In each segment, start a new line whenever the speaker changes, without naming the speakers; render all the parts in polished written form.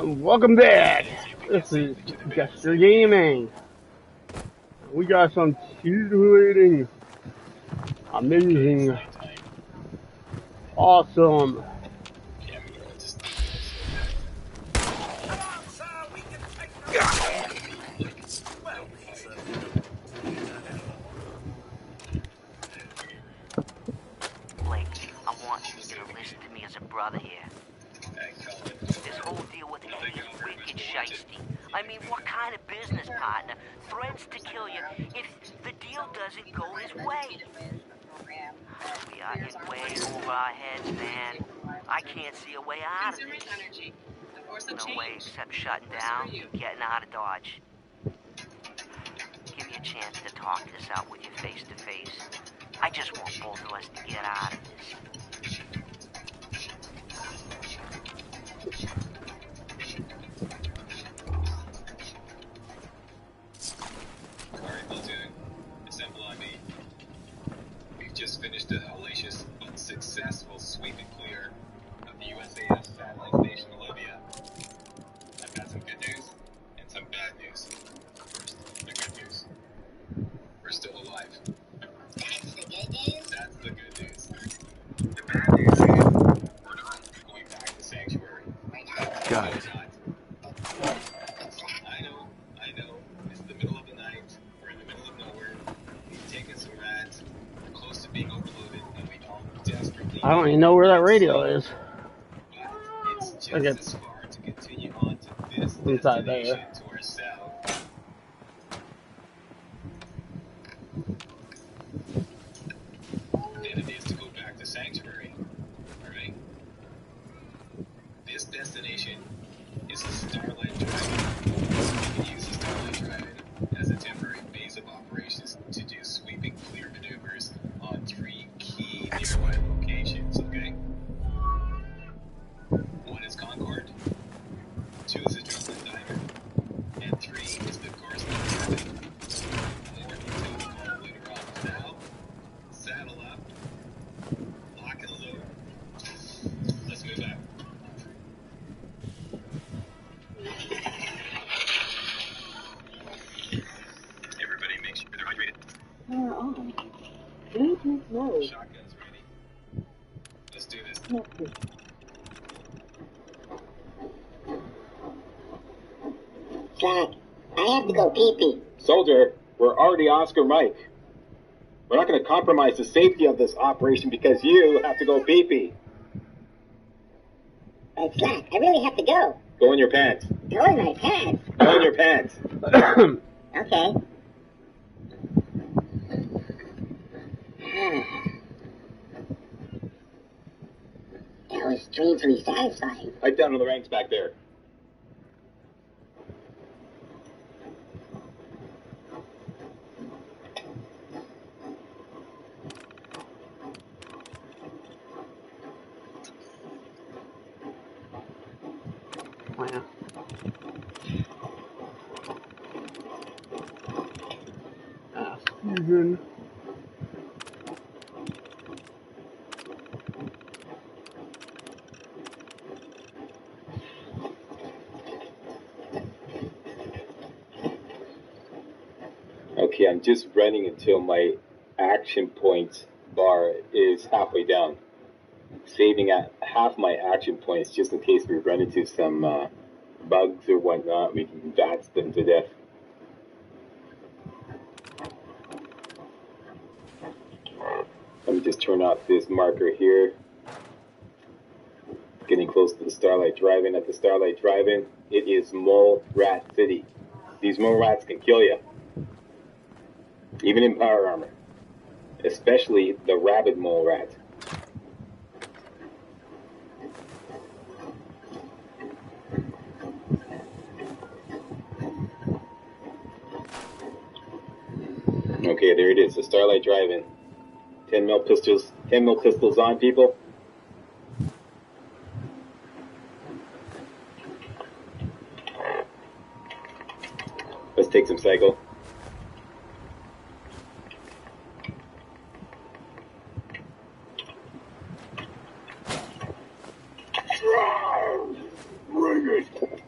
Welcome back. This is Jester Gaming. We got some titillating, amazing, awesome.
Blake, I want you to listen to me as a brother here. This whole deal with Eddie is wicked shiesty. I mean, what kind of business partner threatens to kill you if the deal doesn't go his way? We are in way over our heads, man. I can't see a way out of this. No way except shutting down and getting out of Dodge. Give me a chance to talk this out with you face to face. I just want both of us to get out of this.
Alright, platoon. Assemble on me. We've just finished a hellacious but successful sweep and clear of the USAF satellite station Olivia. I've got some good news and some bad news. First, the good news. We're still alive.
That's the good news?
That's the good news. The bad news is we're not going back to Sanctuary.
Got it.
I know. It's the middle of the night. We're in the middle of nowhere. We've taken some rats. We're close to being overloaded, and we all desperately.
I don't even know where that radio is.
But it's just
Okay.
as far to continue on to this
Inside
destination
there.
to our south. Then it is to go back to Sanctuary. Alright? This destination is the Starlight Drive. We can use the Starlight Drive as a temporary base of operations to do sweeping clear maneuvers on 3 key nearby locations, okay? 1 is Concord, 2 is the Drumlin Diner, and 3 is the Correspondent Drive. More details to follow later on. Now, saddle up, lock and load. Let's move out. Everybody make sure they're hydrated.
Power on. Bluetooth mode.
Shotguns ready. Let's do this.
Jack, I have to go pee-pee.
Soldier, we're already Oscar Mike. We're not going to compromise the safety of this operation because you have to go pee-pee.
But Jack, I really have to go.
Go in your pants.
Go in my pants.
Go in your pants.
Okay. That was strangely satisfying.
Pipe down to the ranks back there.
Wow. Fusion.
Okay, I'm just running until my action points bar is halfway down. Saving at half my action points just in case we run into some bugs or whatnot. We can VATS them to death. Let me just turn off this marker here. Getting close to the Starlight Drive-In. At the Starlight Drive-In, it is Mole Rat City. These mole rats can kill you, even in power armor, especially the rabid mole rat. Okay, there it is, the Starlight Drive-In. 10 mil pistols, 10 mil pistols on, people. Let's take some cycle.
Bring it!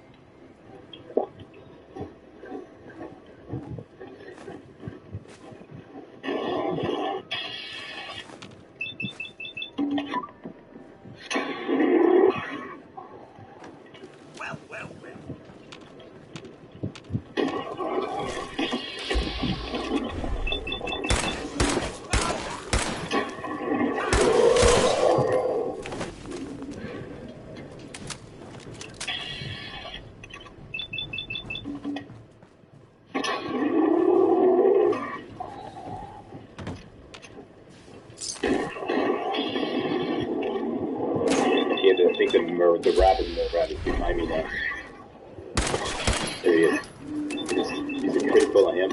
or the rabbit, no rabbit behind me now. There he is. He's a critical on him.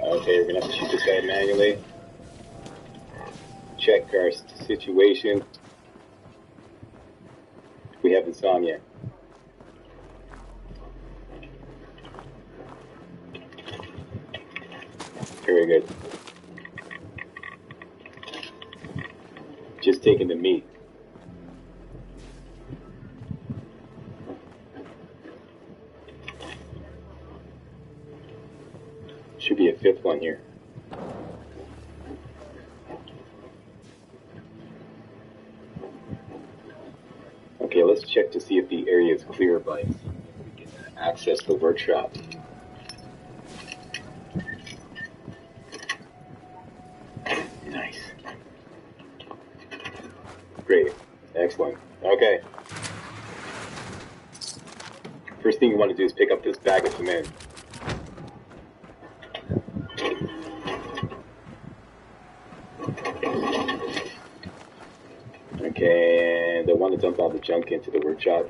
Okay, we're gonna have to shoot this guy manually. Check our situation. We have insomnia. Very good. Just taking the meat. Should be a fifth one here. Okay, let's check to see if the area is clear by we can access the workshop. Nice. Great. Excellent. Okay. First thing you want to do is pick up this bag of cement. Okay, and I want to dump all the junk into the workshop.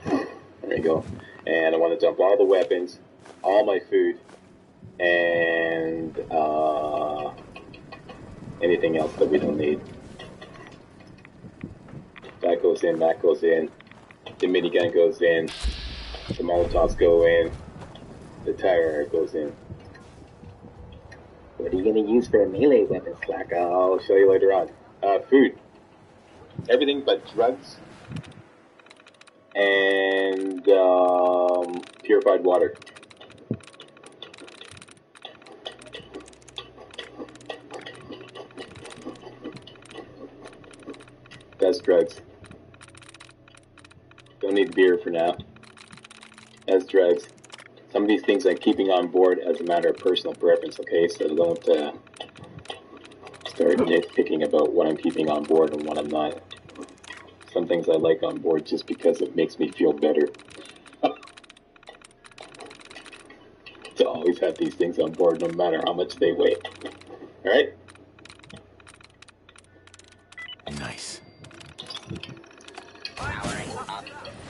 There you go. And I want to dump all the weapons, all my food, and anything else that we don't need. That goes in, that goes in. The minigun goes in. The Molotovs go in. The tire goes in. What are you going to use for a melee weapon, Slack? I'll show you later on. Food. Everything but drugs. And purified water. That's drugs. Don't need beer for now. That's drugs. Some of these things I'm keeping on board as a matter of personal preference, okay? So don't start nitpicking about what I'm keeping on board and what I'm not. Some things I like on board just because it makes me feel better. To always have these things on board no matter how much they weigh. Alright?
Nice.
Powering up.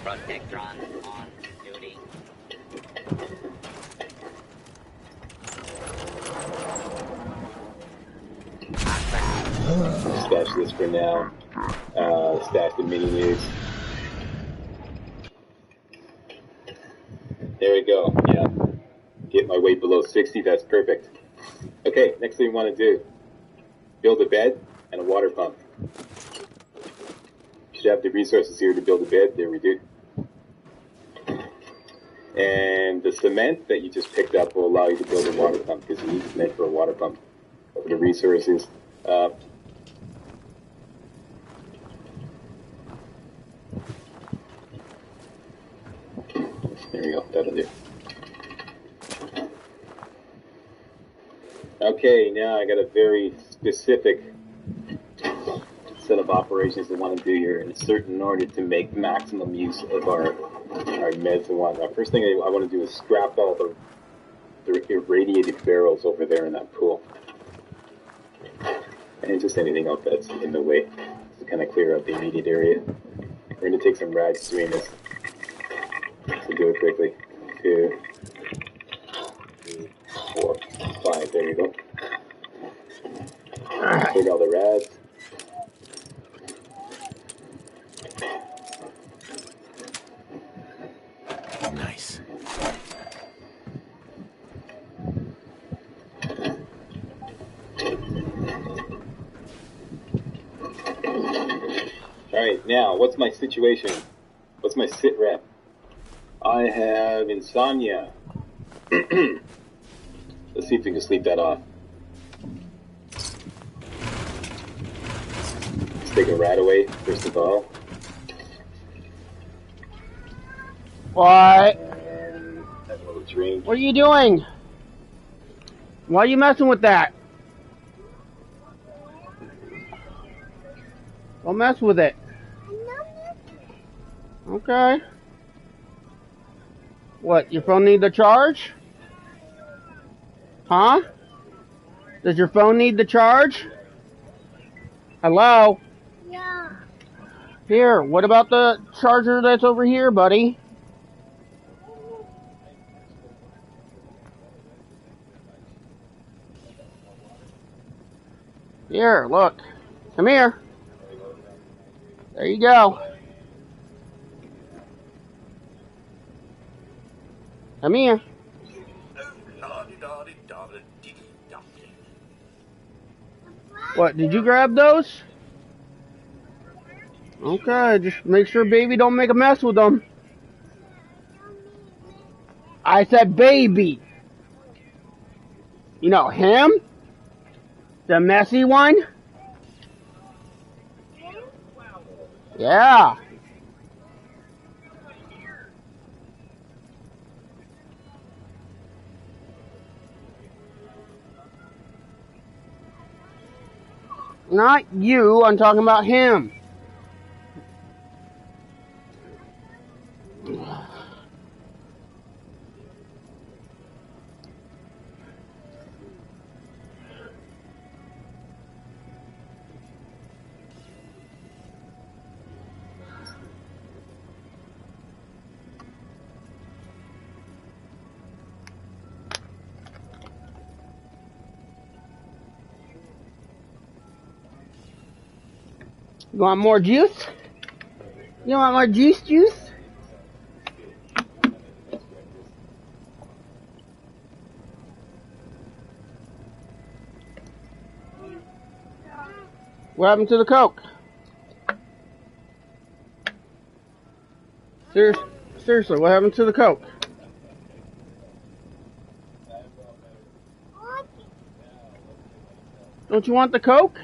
Protectron on duty.
Stash this for now. Stash the mini nukes. There we go. Yeah. Get my weight below 60. That's perfect. Okay, next thing we want to do. Build a bed and a water pump. Should have the resources here to build a bed. There we do. And the cement that you just picked up will allow you to build a water pump because you need cement for a water pump. Over the resources. There we go. That'll do. Okay, now I got a very specific set of operations I want to do here in order to make maximum use of our meds and whatnot. First thing I want to do is scrap all the irradiated barrels over there in that pool. And just anything else that's in the way to kind of clear out the immediate area. We're going to take some rags doing this. So do it quickly. 2, 3, 4, 5. There you go. Take all the rads.
Nice.
Alright, now, what's my situation? What's my sit rep? I have insomnia. Let's see if we can sleep that off. Let's take a rat away, first of all.
What?
And have a little drink.
What are you doing? Why are you messing with that? Don't mess with it. Okay. What, your phone need the charge? Huh? Does your phone need the charge? Hello?
Yeah.
Here, what about the charger that's over here, buddy? Here, look. Come here. There you go. Come here. What, did you grab those? Okay, just make sure baby don't make a mess with them. I said baby. You know him? The messy one? Yeah. Not you, I'm talking about him. You want more juice? You want more juice? What happened to the Coke? Seriously, what happened to the Coke? Don't you want the Coke?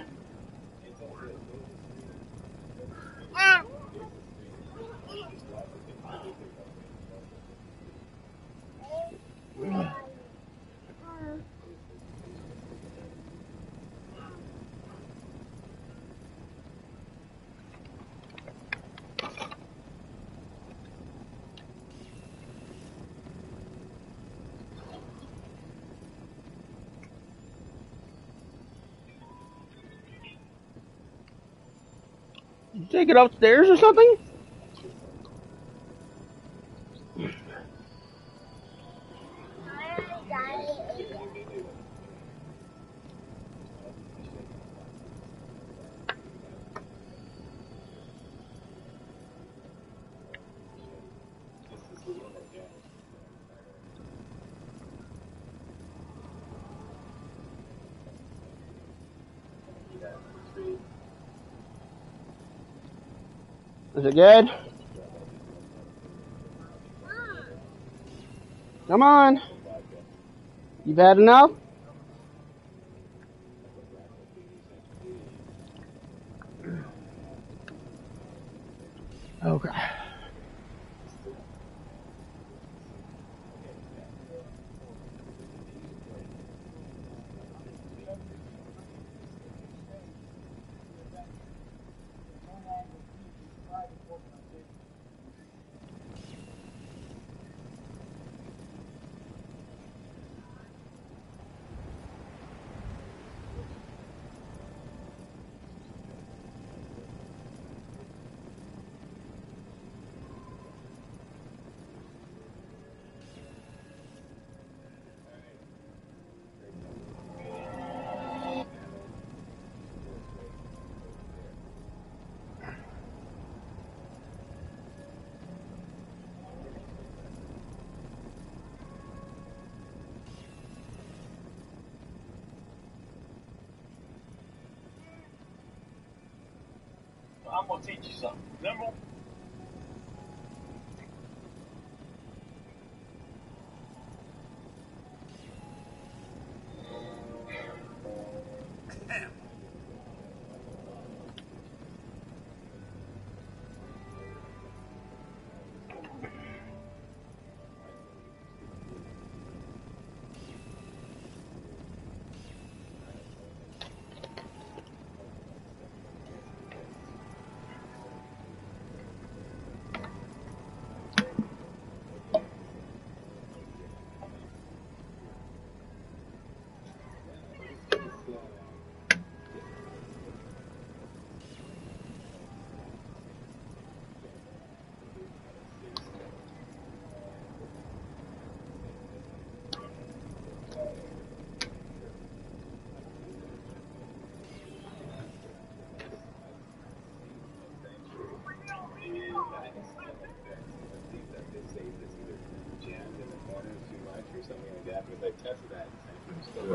You take it upstairs or something? Is it good? Come on. You've had enough? Okay.
I'm gonna teach you something. Remember?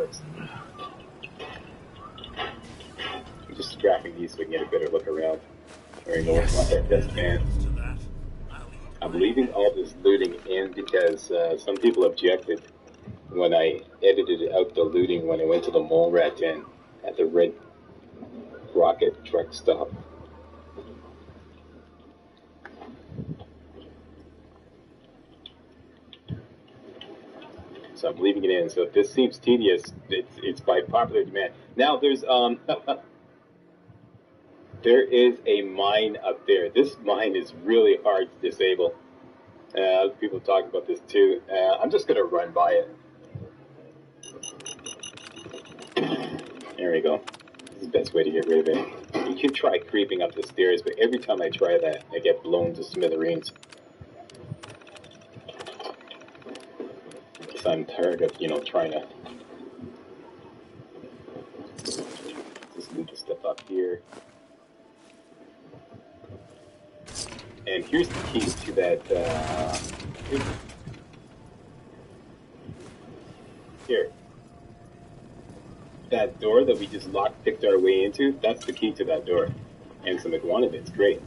works. I'm just scrapping these so we can get a better look around. There we go. Let's want that desk fan. I'm leaving all this looting in because some people objected when I edited out the looting when I went to the mole rat den at the Red Rocket truck stop. So I'm leaving it in. So if this seems tedious, it's by popular demand. Now there's there is a mine up there. This mine is really hard to disable. Other people talk about this too. I'm just gonna run by it. There we go. This is the best way to get rid of it. You can try creeping up the stairs, but every time I try that, I get blown to smithereens. Because I'm tired of, trying to just move the stuff up here. And here's the key to that, here. That door that we just lockpicked our way into, that's the key to that door. And some iguana bits, great.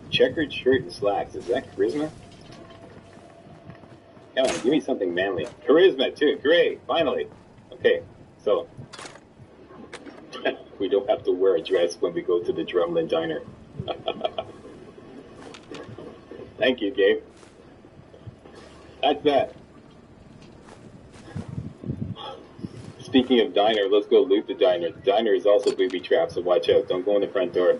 Checkered shirt and slacks, is that charisma? Come on, give me something manly. Charisma too, great, finally. Okay, so, we don't have to wear a dress when we go to the Drumlin Diner. Thank you, Gabe. That's that. Speaking of diner, let's go loot the diner. The diner is also booby trapped, so watch out. Don't go in the front door.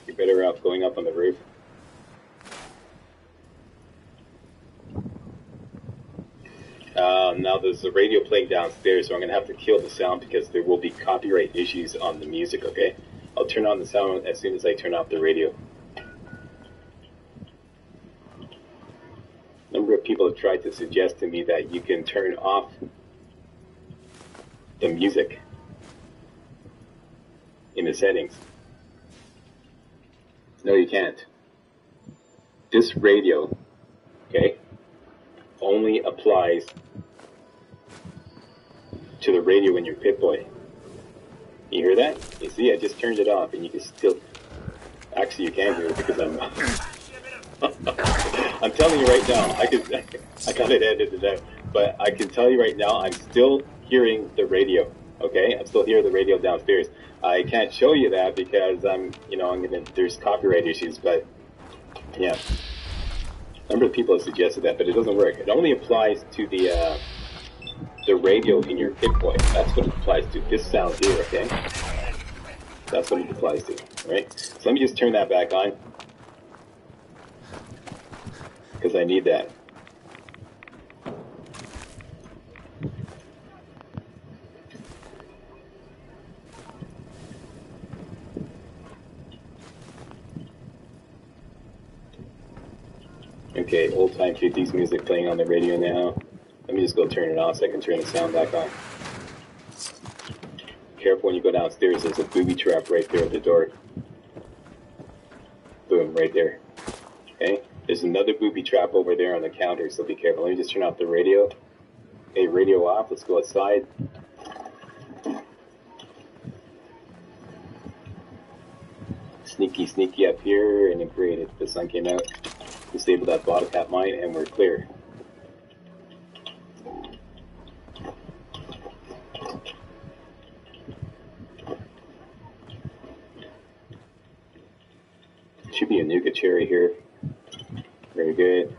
You're better off going up on the roof. Now there's a radio playing downstairs, so I'm going to have to kill the sound because there will be copyright issues on the music, okay? I'll turn on the sound as soon as I turn off the radio. A number of people have tried to suggest to me that you can turn off the music in the settings. No, you can't. This radio, okay, only applies to the radio in your Pip-Boy. You hear that? You see, I just turned it off and you can still... Actually, you can't hear it because I'm... I'm telling you right now, I got it edited out, but I can tell you right now, I'm still hearing the radio, okay? I'm still hearing the radio downstairs. I can't show you that because there's copyright issues, but yeah. A number of people have suggested that, but it doesn't work. It only applies to the radio in your Pip-Boy. That's what it applies to. This sound here, okay? That's what it applies to, right? So let me just turn that back on. Because I need that. Okay, old time 50s music playing on the radio now. Let me just go turn it off so I can turn the sound back on. Careful when you go downstairs, there's a booby trap right there at the door. Boom, right there. Okay? There's another booby trap over there on the counter, so be careful. Let me just turn off the radio. Okay, radio off. Let's go outside. Sneaky up here, and then great. The sun came out. Disable that bottle cap mine, and we're clear. Should be a nougat cherry here. Very good.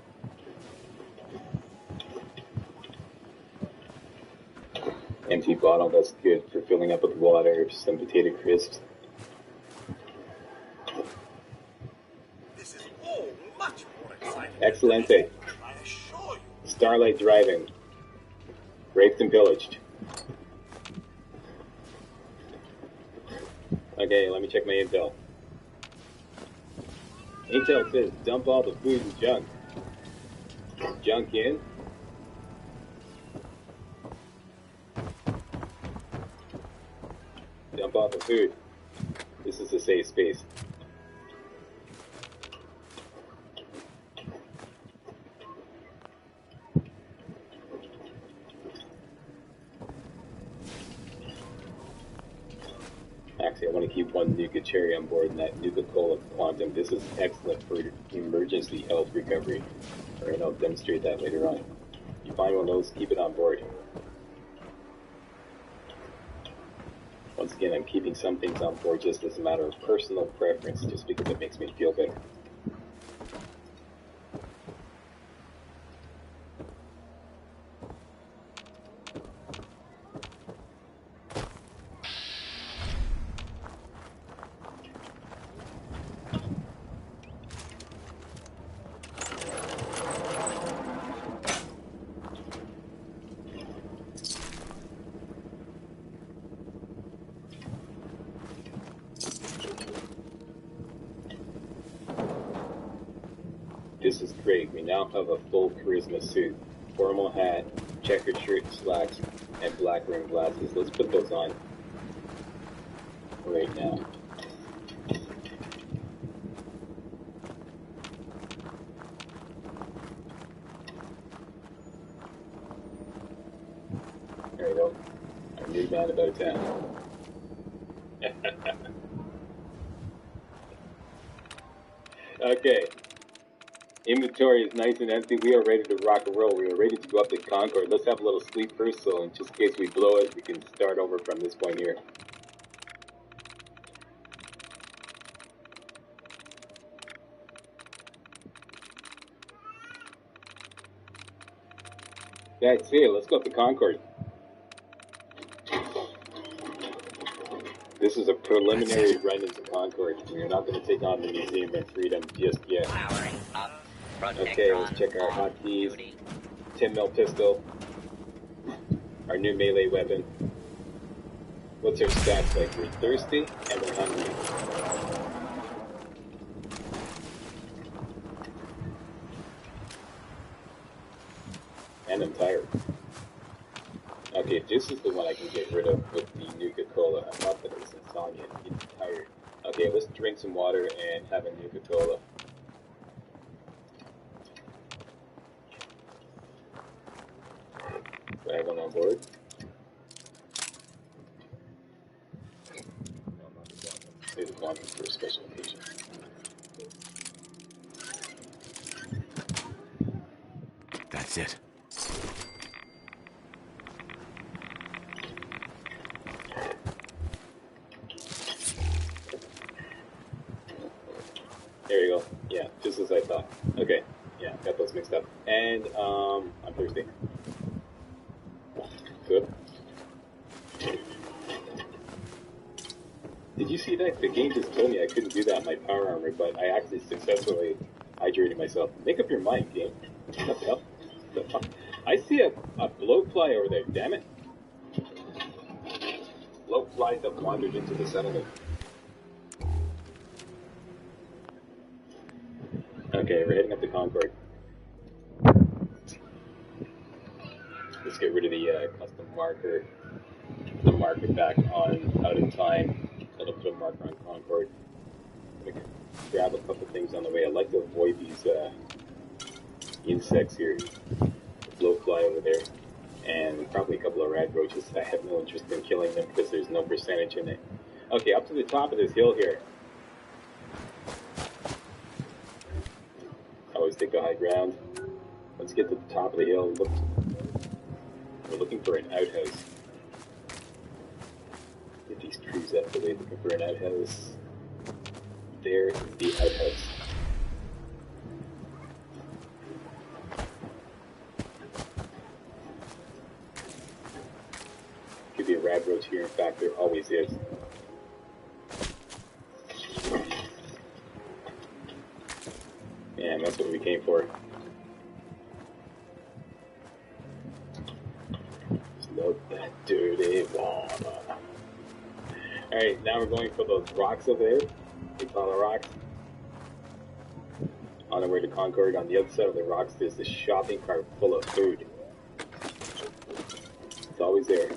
Empty bottle, that's good for filling up with water. Some potato crisps.
This is all much more exciting.
Excelente.
I assure you.
Starlight Driving. Raped and pillaged. Okay, let me check my intel. Intel says dump all the food and junk. Junk in. Dump all the food. This is a safe space. actually, I want to keep one Nuka Cherry on board and that Nuka-Cola Quantum. This is excellent for emergency health recovery. Alright, I'll demonstrate that later on. You find one of those, keep it on board. Once again, I'm keeping some things on board just as a matter of personal preference, just because it makes me feel better. This is great. We now have a full charisma suit, formal hat, checkered shirt, slacks, and black rimmed glasses. Let's put those on right now. There we go. Our new man about town. Okay. Inventory is nice and empty. We are ready to rock and roll. We are ready to go up to Concord. Let's have a little sleep first, so in just case we blow it, we can start over from this point here. That's it. Let's go up to Concord. This is a preliminary run into Concord. We are not going to take on the Museum of Freedom just yet. Okay, let's check our hotkeys. 10mm pistol. Our new melee weapon. What's our stats like? We're thirsty and we're hungry. And I'm tired. Okay, this is the one I can get rid of with the Nuka-Cola. I thought that it was insomnia. I'm tired. Okay, let's drink some water and have a Nuka-Cola. Do I have one on board? No, I'm not the quantum. Save the quantum for a special occasion.
That's it.
There you go. Yeah, just as I thought. Okay. Yeah, got those mixed up. And, I'm thirsty. Good. Did you see that? The game just told me I couldn't do that in my power armor, but I actually successfully hydrated myself. Make up your mind, game. What the hell? The fuck? I see a blowfly over there, damn it. Blowfly that wandered into the settlement. Okay, we're heading up to Concord. Let's get rid of the custom marker. Put the marker back on out in time. Then I'll put a marker on Concord. I'm gonna grab a couple things on the way. I like to avoid these insects here. The blowfly over there. And probably a couple of rad roaches. I have no interest in killing them because there's no percentage in it. Okay, up to the top of this hill here. Always take the high ground. Let's get to the top of the hill. We're looking for an outhouse. Get these trees out of the way. Looking for an outhouse. There is the outhouse. Could be a rad roach here. In fact, there always is. And that's what we came for. Just love that dirty water. Alright, now we're going for those rocks over there. We call the rocks. On the way to Concord, on the other side of the rocks, there's this shopping cart full of food. It's always there.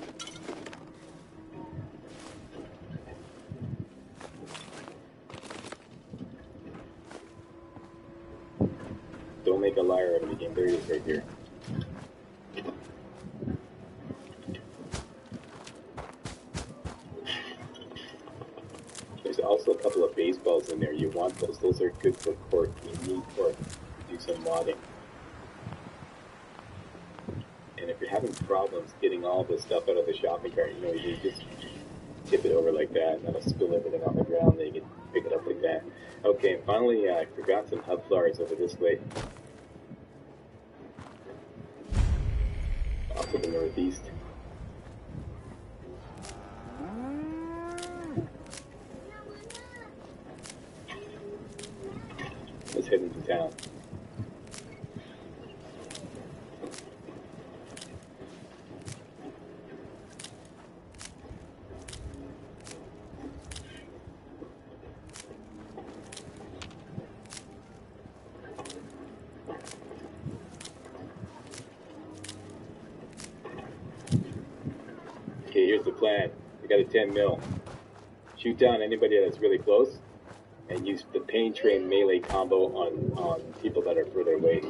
Don't make a liar out of me, game. There he is right here. in there. You want those. Those are good for cork. You need cork to do some modding. And if you're having problems getting all the stuff out of the shopping cart, you know, you just tip it over like that, and that'll spill everything on the ground, then you can pick it up like that. Okay, and finally, I forgot some hub flowers over this way. Off to the northeast. Let's head into town. Okay, here's the plan. We got a 10 mil. Shoot down anybody that's really close, and use the pain train melee combo on people that are further away.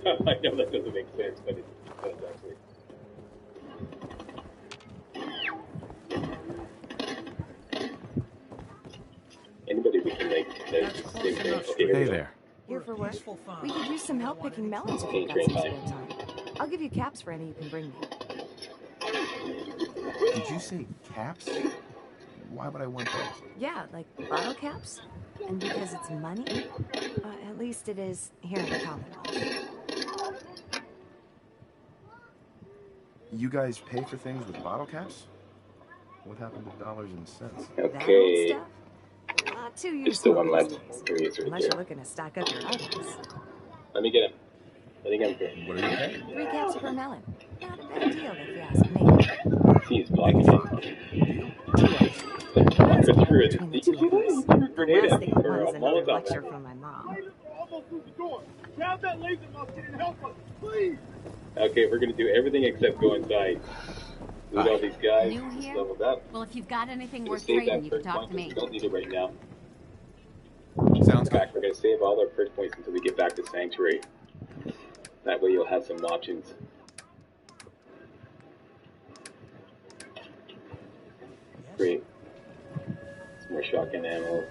I know that doesn't make sense, but it does actually. Anybody we can
Hey there.
Here for work?
Peaceful farm.
We could use some help picking melons if
Pain
you've got
train
some
time.
spare time. I'll give you caps for any you can bring me.
Did you say caps? Why would I want those?
Yeah, like bottle caps. And because it's money, at least it is here in the Commonwealth.
You guys pay for things with bottle caps? What happened to dollars and cents?
That old
Okay,
stuff? Not too
there's still
useful
one left.
these days.
There he is right
Unless
there.
you're looking to stock up your items.
Let me get him. I think I'm good.
What are you paying?
3 caps per melon. Not a bad deal if you ask me.
See his pocket. Go through it.
Between the two of us.
You're a grenade
Last thing I
or a
want is another
Molotov.
lecture from my mom.
Almost through the door. Grab that laser musket and help us, please.
Okay, we're gonna do everything except go inside. Loot all these guys.
New
Just
here?
leveled up.
Well, if you've got anything
We're
worth
gonna save
trading,
that
you can
first
talk
point,
to
but
me.
we don't need it right now.
Sounds
In
good.
fact, we're gonna save all our first points until we get back to Sanctuary. That way you'll have some options. Great. Some more shotgun ammo.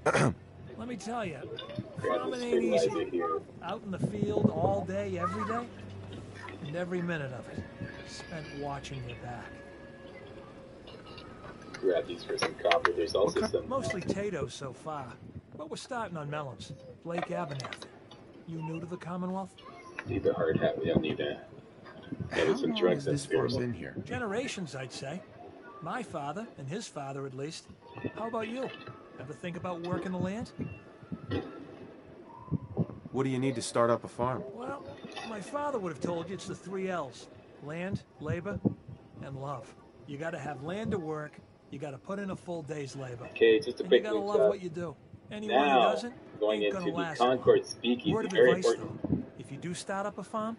Let me tell you,
Grab
farming
the
ain't
stabilizer
easy.
here.
Out in the field all day, every day, and every minute of it spent watching your back.
Grab these for some copper. There's also some.
Mostly potatoes so far, but we're starting on melons. Blake Abernathy. You new to the Commonwealth?
Need the hard hat. We don't need that.
How
There's some
long
drugs
has this farm
upstairs.
been here?
Generations, I'd say. My father, and his father at least. How about you? Ever think about working the land?
What do you need to start up a farm?
Well, my father would have told you it's the 3 L's. Land, labor, and love. You gotta have land to work, you gotta put in a full day's labor.
Okay, just a
And you
quick
gotta
look
love
up.
what you do. Anyone who
Now,
doesn't,
going
ain't
into
gonna
the
last long.
Concord Speakeasy.
Word of
Very
advice,
important.
though. If you do start up a farm,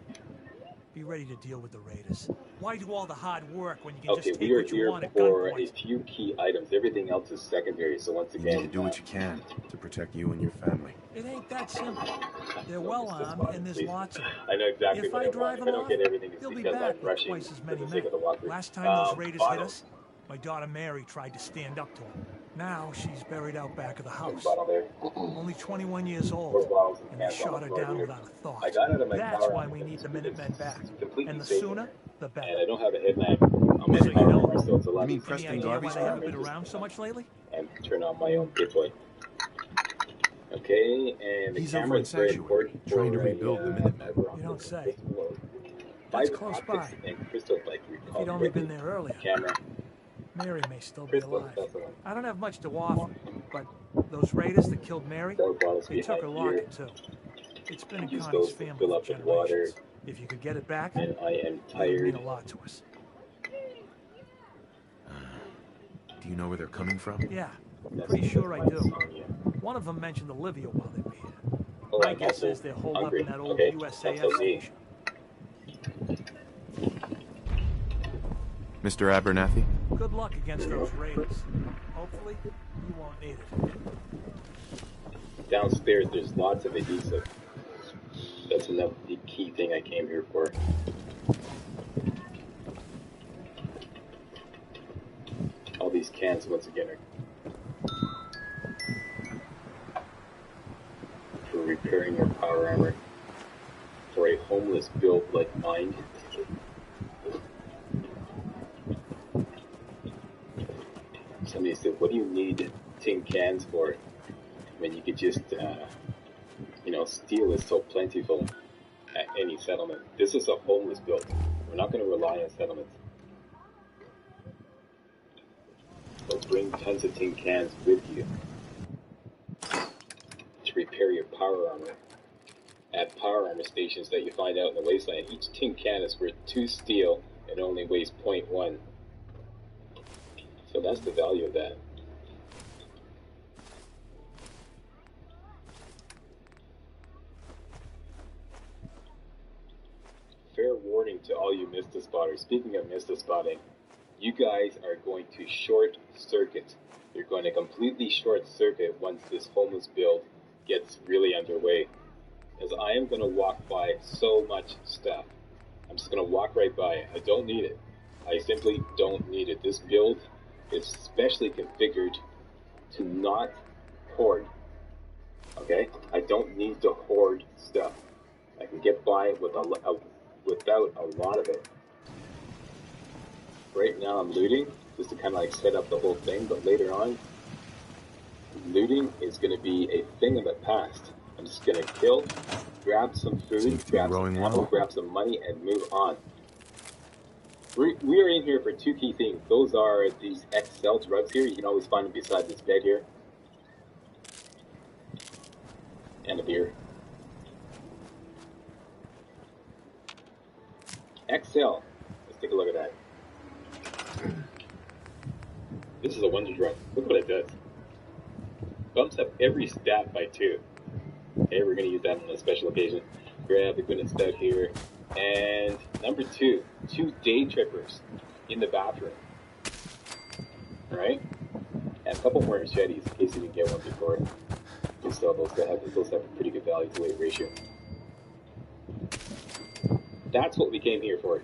be ready to deal with the raiders. Why do all the hard work when you can
Okay,
just
we
take
are
what you
here
want at
for a
gunpoint?
few key items. Everything else is secondary. So once
You need to
again,
do what you can to protect you and your family.
It ain't that simple. They're well armed, and there's lots of them.
I know exactly
If
what
I
I want.
drive
If I
them
don't
off,
get everything, it's
they'll be
because
back
I'm
with
rushing
twice as
for
many
the
men.
sake of the walkthrough.
Last time those raiders hit
Bottle.
us, my daughter Mary tried to stand up to them. Now she's buried out back of the house.
Bottle there.
Only 21 years
Four
old,
bottles
and they
cans on
shot
the
her
floor
down
here.
without a thought.
I got out of my
That's
car
why
and
we need the
it's
Minutemen back.
completely
And the
safe.
sooner, the
And I
better.
don't have a headlamp. I'm
So
in
you
power
know-
armor, so it's a lot
You mean
easier
Any
Preston
idea
Garvey's
why they haven't
family?
been around so much lately?
and turn on my own deploy. Okay, and the
He's over
camera
in
is very
Sanctuary,
important
trying to
for
rebuild the Minutemen.
You don't say.
Fiber
close
optics
by.
and crystal, like we
If
call
you'd
it.
only been there earlier,
Camera,
Mary may still be
crystal,
alive.
that's the one.
I don't have much to offer, but those raiders that killed Mary,
Four bottles
they took her
behind here.
locket too. It's been in
Use
Connie's
those to
family
fill
for
up with water.
generations. If you could get it back,
And I am
it would
tired.
mean a lot to us.
Do you know where they're coming from?
Yeah,
That's-
pretty sure
that's
I
my
do.
insomnia.
One of them mentioned Olivia while they were here.
Oh,
My
I'm
guess
also
is they're holed
hungry.
up in that old
Okay,
USAF
that's me.
station.
Mr. Abernathy?
Good luck against those raiders. Hopefully, you won't need it.
Downstairs, there's lots of adhesive. That's another the key thing I came here for. All these these cans once again for repairing your power armor for a homeless build like mine. Somebody said, what do you need tin cans for when you could just, steel is so plentiful at any settlement? This is a homeless build. We're not going to rely on settlements. But bring tons of tin cans with you to repair your power armor at power armor stations that you find out in the wasteland. Each tin can is worth 2 steel and only weighs 0.1. So that's the value of that. Fair warning to all you Mista spotters. Speaking of Mista spotting, you guys are going to short circuit. You're going to completely short circuit once this homeless build gets really underway. Because I am going to walk by so much stuff. I'm just going to walk right by it. I don't need it. I simply don't need it. This build is specially configured to not hoard. Okay? I don't need to hoard stuff. I can get by with without a lot of it. Right now I'm looting just to kind of like set up the whole thing, but later on, looting is going to be a thing of the past. I'm just going to kill, grab some food, grab some ammo, grab some money, and move on. We are in here for 2 key things. Those are these XL drugs here. You can always find them beside this bed here. And a beer. XL. Let's take a look at that. This is a wonder drug. Look what it does. Bumps up every stat by 2. Okay, we're going to use that on a special occasion. Grab the goodness stout here. And number 2, 2 day trippers in the bathroom. Alright? And a couple more machetes in case you didn't get one before. Just sell those. Those have a pretty good value to weight ratio. That's what we came here for.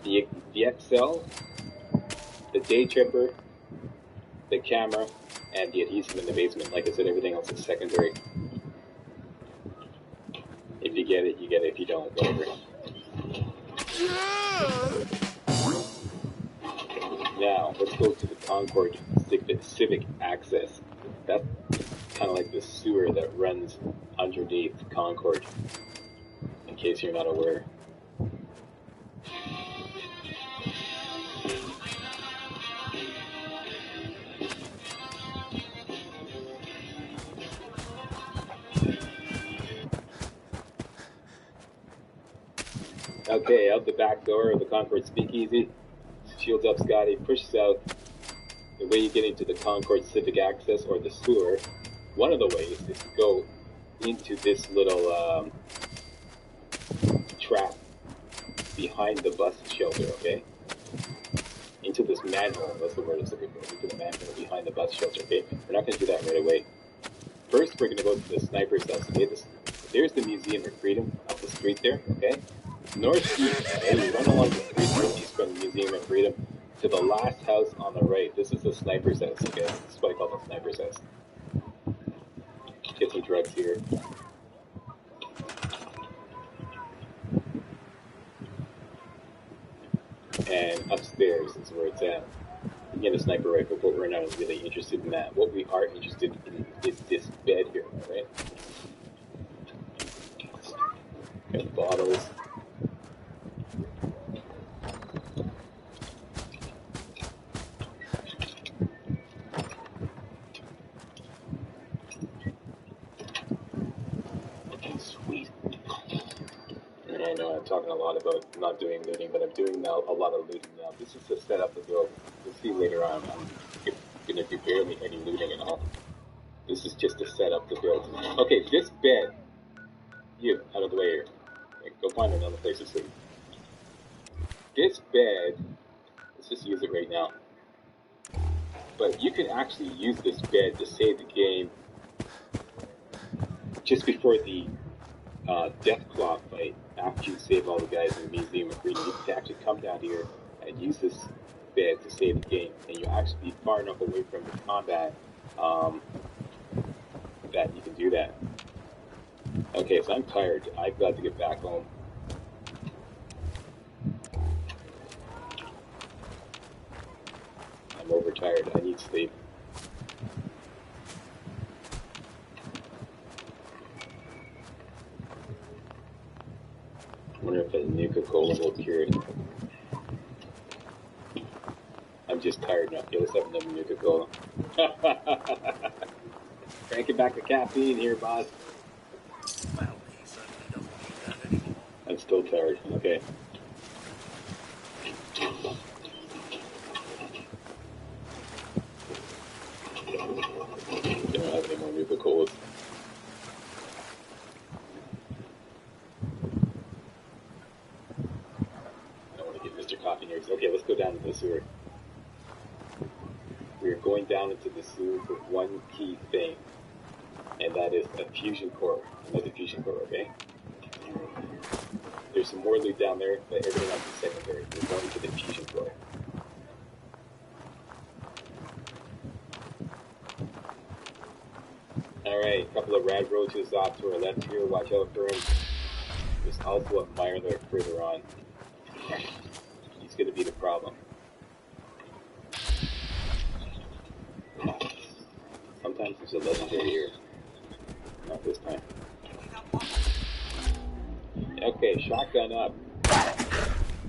The XL, the day tripper, the camera, and the adhesive in the basement. Like I said, everything else is secondary. If you get it, you get it. If you don't, whatever. Now, let's go to the Concord Civic Access. That's kind of like the sewer that runs underneath Concord, in case you're not aware. Okay, out the back door of the Concord Speakeasy. Shields up Scotty, push south. The way you get into the Concord Civic Access or the sewer, one of the ways is to go into this little trap behind the bus shelter, okay? Into this manhole, that's the word it's looking for, into the manhole behind the bus shelter, okay? We're not going to do that right away. First, we're going to go to the sniper's house, okay? There's the Museum of Freedom up the street there, okay? Northeast, okay? We run along the street northeast from the Museum of Freedom to the last house on the right. This is the sniper's house, okay? This is what I call the sniper's house. Get some drugs here. And upstairs is where it's at. You get a sniper rifle, but we're not really interested in that. What we are interested in is this bed here, alright? Got bottles. Sweet. And I know I'm talking a lot about not doing looting, but I'm doing now a lot of looting now. This is to set up the build. You'll see later on, I'm going to do barely any looting at all. This is just to set up the build. Okay, this bed. You, out of the way here. Go find another place to sleep. This bed, let's just use it right now. But you can actually use this bed to save the game just before the death claw fight. After you save all the guys in the Museum of Freedom, you can actually come down here and use this bit to save the game, and you actually be far enough away from the combat that you can do that. Okay, so I'm tired. I've got to get back home. I'm overtired. I need sleep. I wonder if a Nuka-Cola will cure it. I'm just tired now. Okay, let's have another Nuka-Cola. Cranking back the caffeine here, boss. I'm still tired. Okay. Don't have any more Nuka-Colas. I don't want to get Mr. Coffee here. Okay, let's go down to the sewer. We are going down into the sewer for one key thing, and that is a fusion core. Another fusion core, okay? There's some more loot down there, but everything else is secondary. We're going to the fusion core. Alright, a couple of rad roaches off to our left here. Watch out for them. There's also a Mirelurk further on. He's going to be the problem. Sometimes there's a legendary here. Not this time. Okay, shotgun up.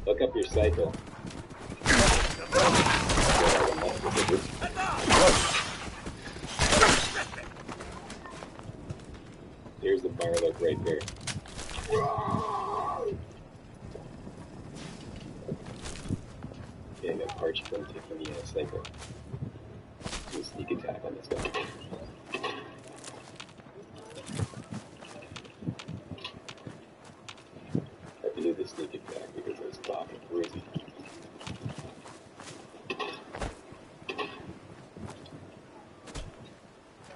Look up your cycle. There's the Mirelurk right there. Okay, I got parched from taking the cycle. Do a sneak attack on this guy. I have to do the sneak attack because I was talking. Where is he?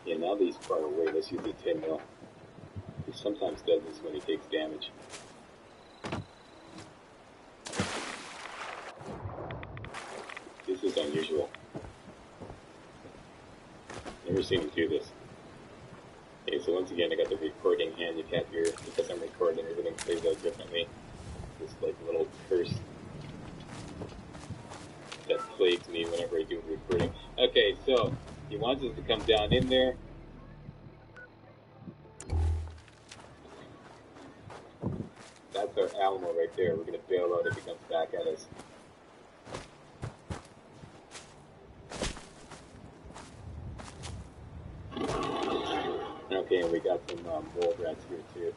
Yeah, now that he's far away, let's use the 10 mil. He sometimes does this when he takes damage. This is unusual. Never seen him do this. Okay, so once again, I got the recording handicap here. Because I'm recording, everything plays out differently. This like little curse that plagues me whenever I do recording. Okay, so he wants us to come down in there. That's our Alamo right there. We're going to bail out if he comes back at us. Okay, and we got some mole rats here too.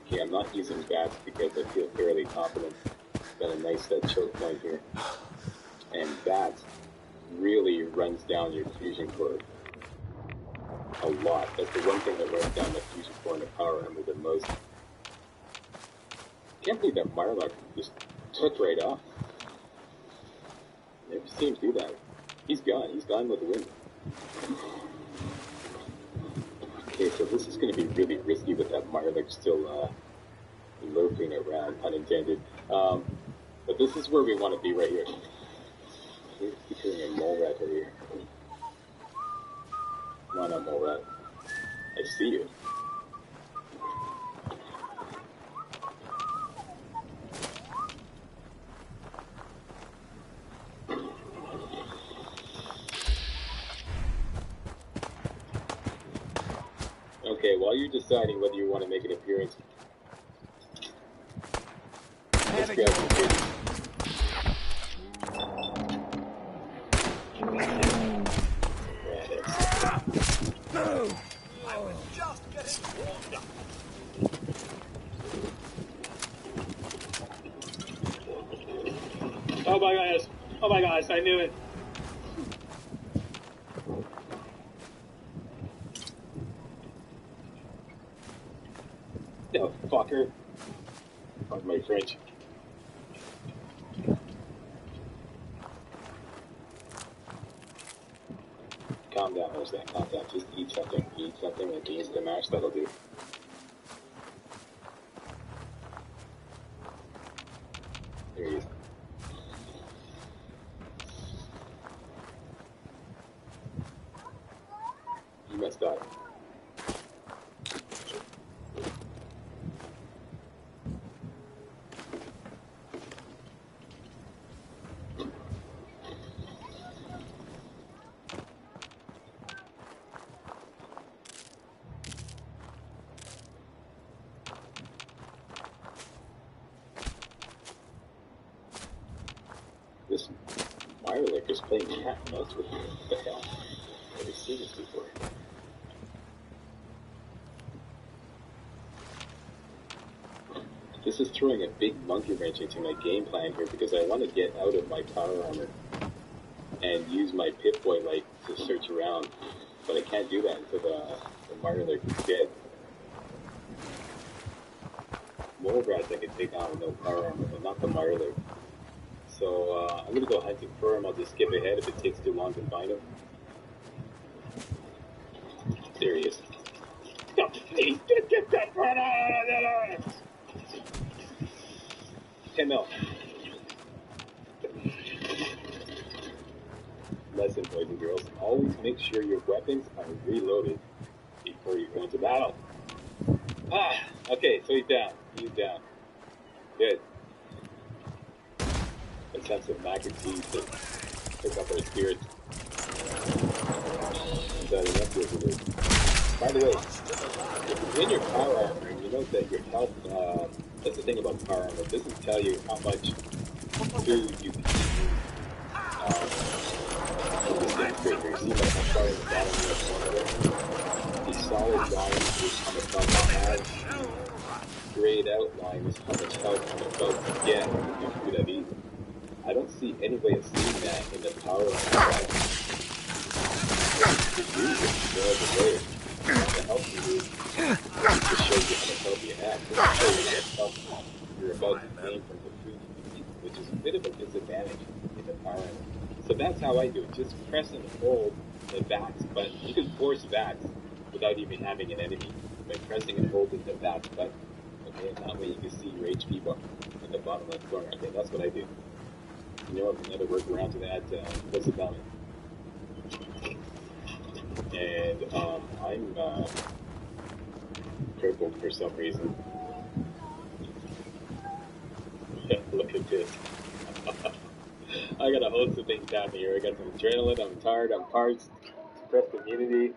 Okay, I'm not using bats because I feel fairly confident. Got a nice choke point here. And bats really runs down your fusion core a lot. That's the one thing that runs down the fusion core and the power armor the most. Can't believe that Mirelurk just took right off. Never seen him do that. He's gone. He's gone with the wind. Okay, so this is going to be really risky with that Mirelurk still lurking around, pun intended. But this is where we want to be right here. We're featuring a mole rat right here. Come on up, mole rat. I see you. Okay, while you're deciding whether you want to make an appearance, let's grab some food. Oh my gosh, I knew it. No, fucker. Fuck my French. mash that contact. Just eat something. Eat something and the instant mash, that'll do. There he is. You must die. This Mirelick is playing cat and mouse with me. What the hell? I've never seen this before. This is throwing a big monkey wrench into my game plan here because I want to get out of my power armor and use my Pip-Boy light to search around, but I can't do that until the Mirelick is dead. Mole rats I can take on with no power armor, but not the Mirelick. So I'm going to go hunting for him. I'll just skip ahead if it takes too long to find him. There he is. No, please, get that run out! 10 mil. Lesson, boys and girls. Always make sure your weapons are reloaded before you go into battle. Okay, so he's down. He's down. Good. Let's have some mac and cheese to pick up our spirits. By the way, if you're in your power armor, you know that your health, that's the thing about power armor, it doesn't tell you how much food you can eat. This thing's great here. See like how far in the bottom left corner there? The solid line is how much health I have. Grayed out line is how much health I'm about to get with the food I've eaten. I don't see any way of seeing that in the power armor side. The help you use to show you how much help you have. To show you how much help you're about to gain from the food you eat, which is a bit of a disadvantage in the power armor. So that's how I do it. Just press and hold the VAX button. You can force VAX without even having an enemy by pressing and holding the VAX button. Okay, and that way you can see your HP bar in the bottom left corner. Okay, that's what I do. You know, another workaround to that, what's it called? And I'm crippled for some reason. Look at this. I got a host of things down here. I got some adrenaline, I'm tired, I'm parched, suppressed immunity,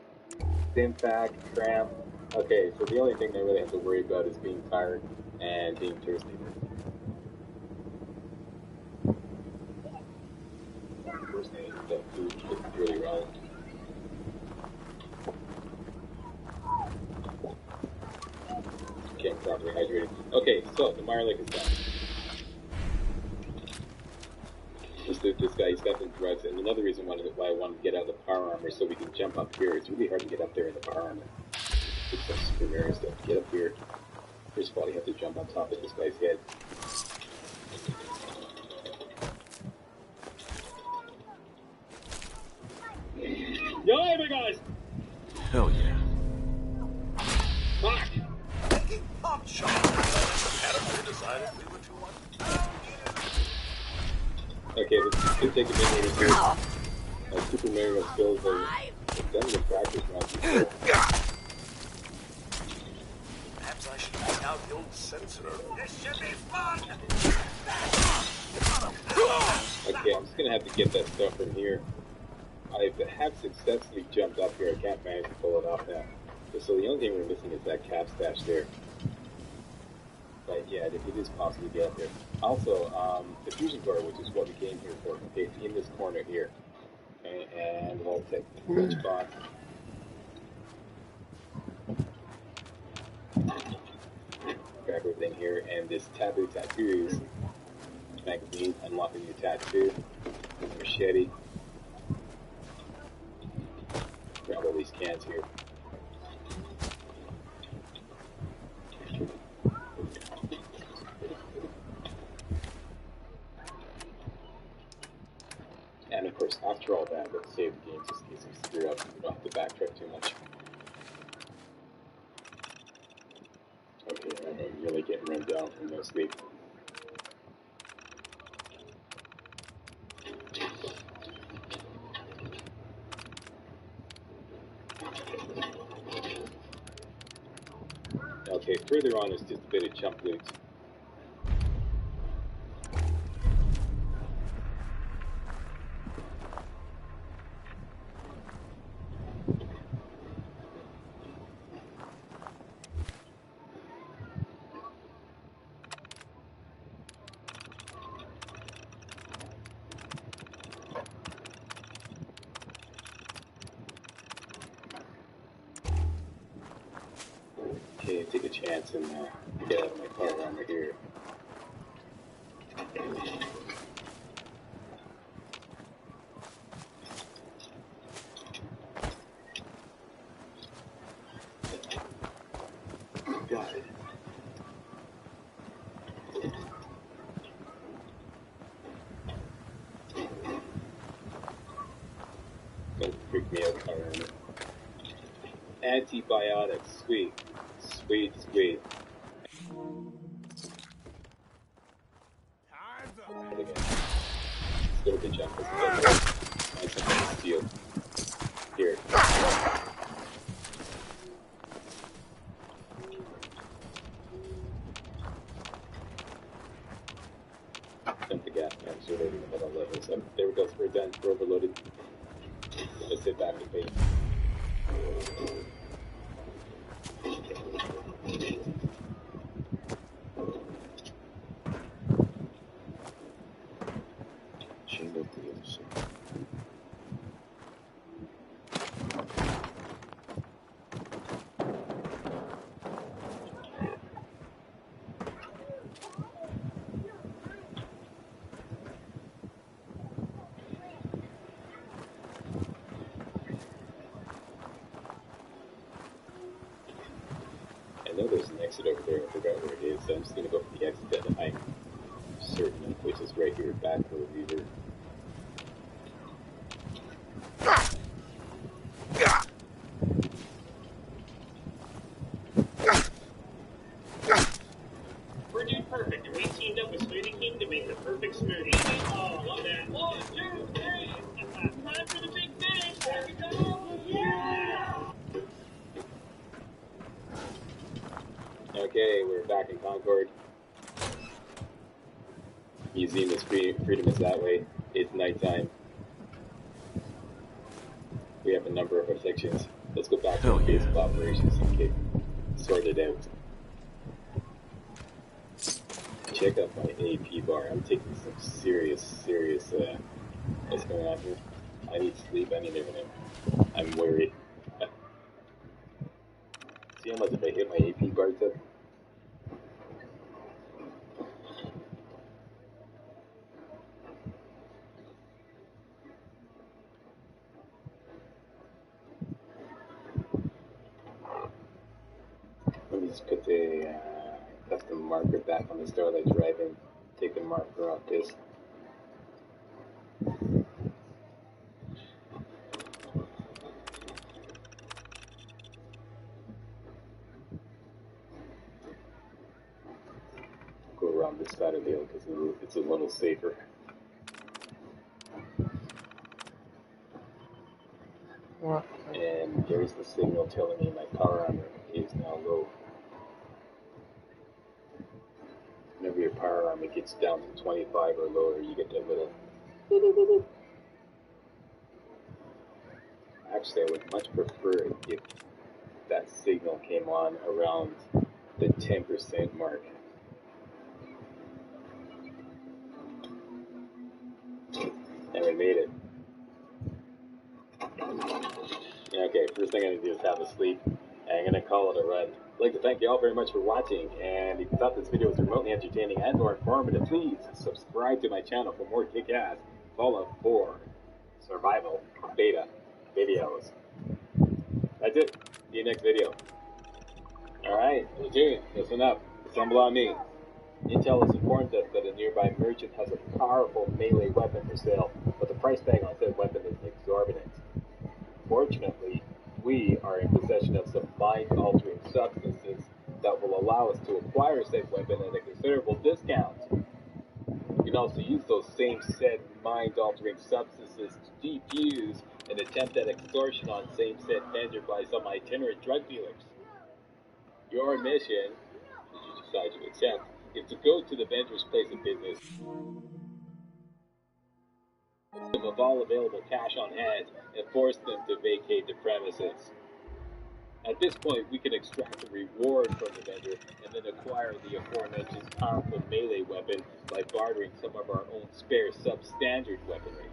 Stimpack, cramp. Okay, so the only thing I really have to worry about is being tired and being thirsty. First thing is that food is really wrong. Can't properly hydrate. Okay, so the Mirelick is done. This guy, he's got some drugs, and another reason why I wanted to get out of the power armor so we can jump up here. It's really hard to get up there in the power armor. It's some Super Mario stuff. Get up here. First of all, you have to jump on top of this guy's head. Yo, hey, guys!
Hell yeah.
Fuck!
Pop shot. Adam decided we were too much.
Okay, let's take a minute or two. Super Mario skills are done the practice rounds before.
Perhaps I should take out the old sensor. This should be fun!
Okay, I'm just gonna have to get that stuff from here. I have successfully jumped up here. I can't manage to pull it off now. So the only thing we're missing is that cap stash there. But yeah, it is possible to get up there. Also, the fusion core, which is what we came here for, okay, it's in this corner here. Okay, and we'll take the switch box. Grab everything here, and this taboo tattoos magazine, unlocking your tattoo, machete. Grab all these cans here. And of course, after all that, let's save the game just in case we screw up. We don't have to backtrack too much. Okay, I'm really getting run down from no sleep. Okay, further on is just a bit of chump loot. Okay, take a chance and get out of my car armor here. Got it. Don't freak me out, car armor. Antibiotics, sweet. Sweet, sweet. Again. Let's go with the jump. Let's go. Find something to steal. Here. Jump the gas maps. We're loading about 11. So there we go. We're done. We're overloaded. Let's sit back and wait. I know there's an exit over there. I forgot where it is, so I'm just going to go for the exit that I'm certain of, which is right here, back where we were.
We're doing perfect, and we teamed up with Smoothie King to make the perfect smoothie. Oh, I love that. 1, 2, 3. Time for the big finish. There we go. Yeah!
Okay, we're back in Concord. Museum of Freedom is that way. It's nighttime. We have a number of afflictions. Let's go back to the base of operations and get sorted out. Check out my AP bar. I'm taking some serious, what's going on here? I need sleep. I need everything. I'm worried. See how much if I hit my AP bars up? Let me just put the custom marker back on the Starlight Drive and take the marker off this. Go around this side of the hill because it's a little safer. And there's the signal telling me my power armor is now low. Whenever your power armor gets down to 25 or lower, you get that little. Actually, I would much prefer if that signal came on around the 10% mark. And we made it. Okay, first thing I'm going to do is have a sleep, and I'm going to call it a run. I'd like to thank you all very much for watching, and if you thought this video was remotely entertaining and or informative, please subscribe to my channel for more kick-ass Fallout 4 survival beta videos. That's it. See you next video. Alright, listen up. Stumble on me. Intel has informed us that a nearby merchant has a powerful melee weapon for sale, but the price tag on said weapon is exorbitant. Fortunately, we are in possession of some mind-altering substances that will allow us to acquire said weapon at a considerable discount. You can also use those same said mind-altering substances to defuse an attempt at extortion on same said vendor by some itinerant drug dealers. Your mission, if you decide to accept, is to go to the vendor's place of business of all available cash on hand and force them to vacate the premises. At this point, we can extract a reward from the vendor and then acquire the aforementioned powerful melee weapon by bartering some of our own spare substandard weaponry.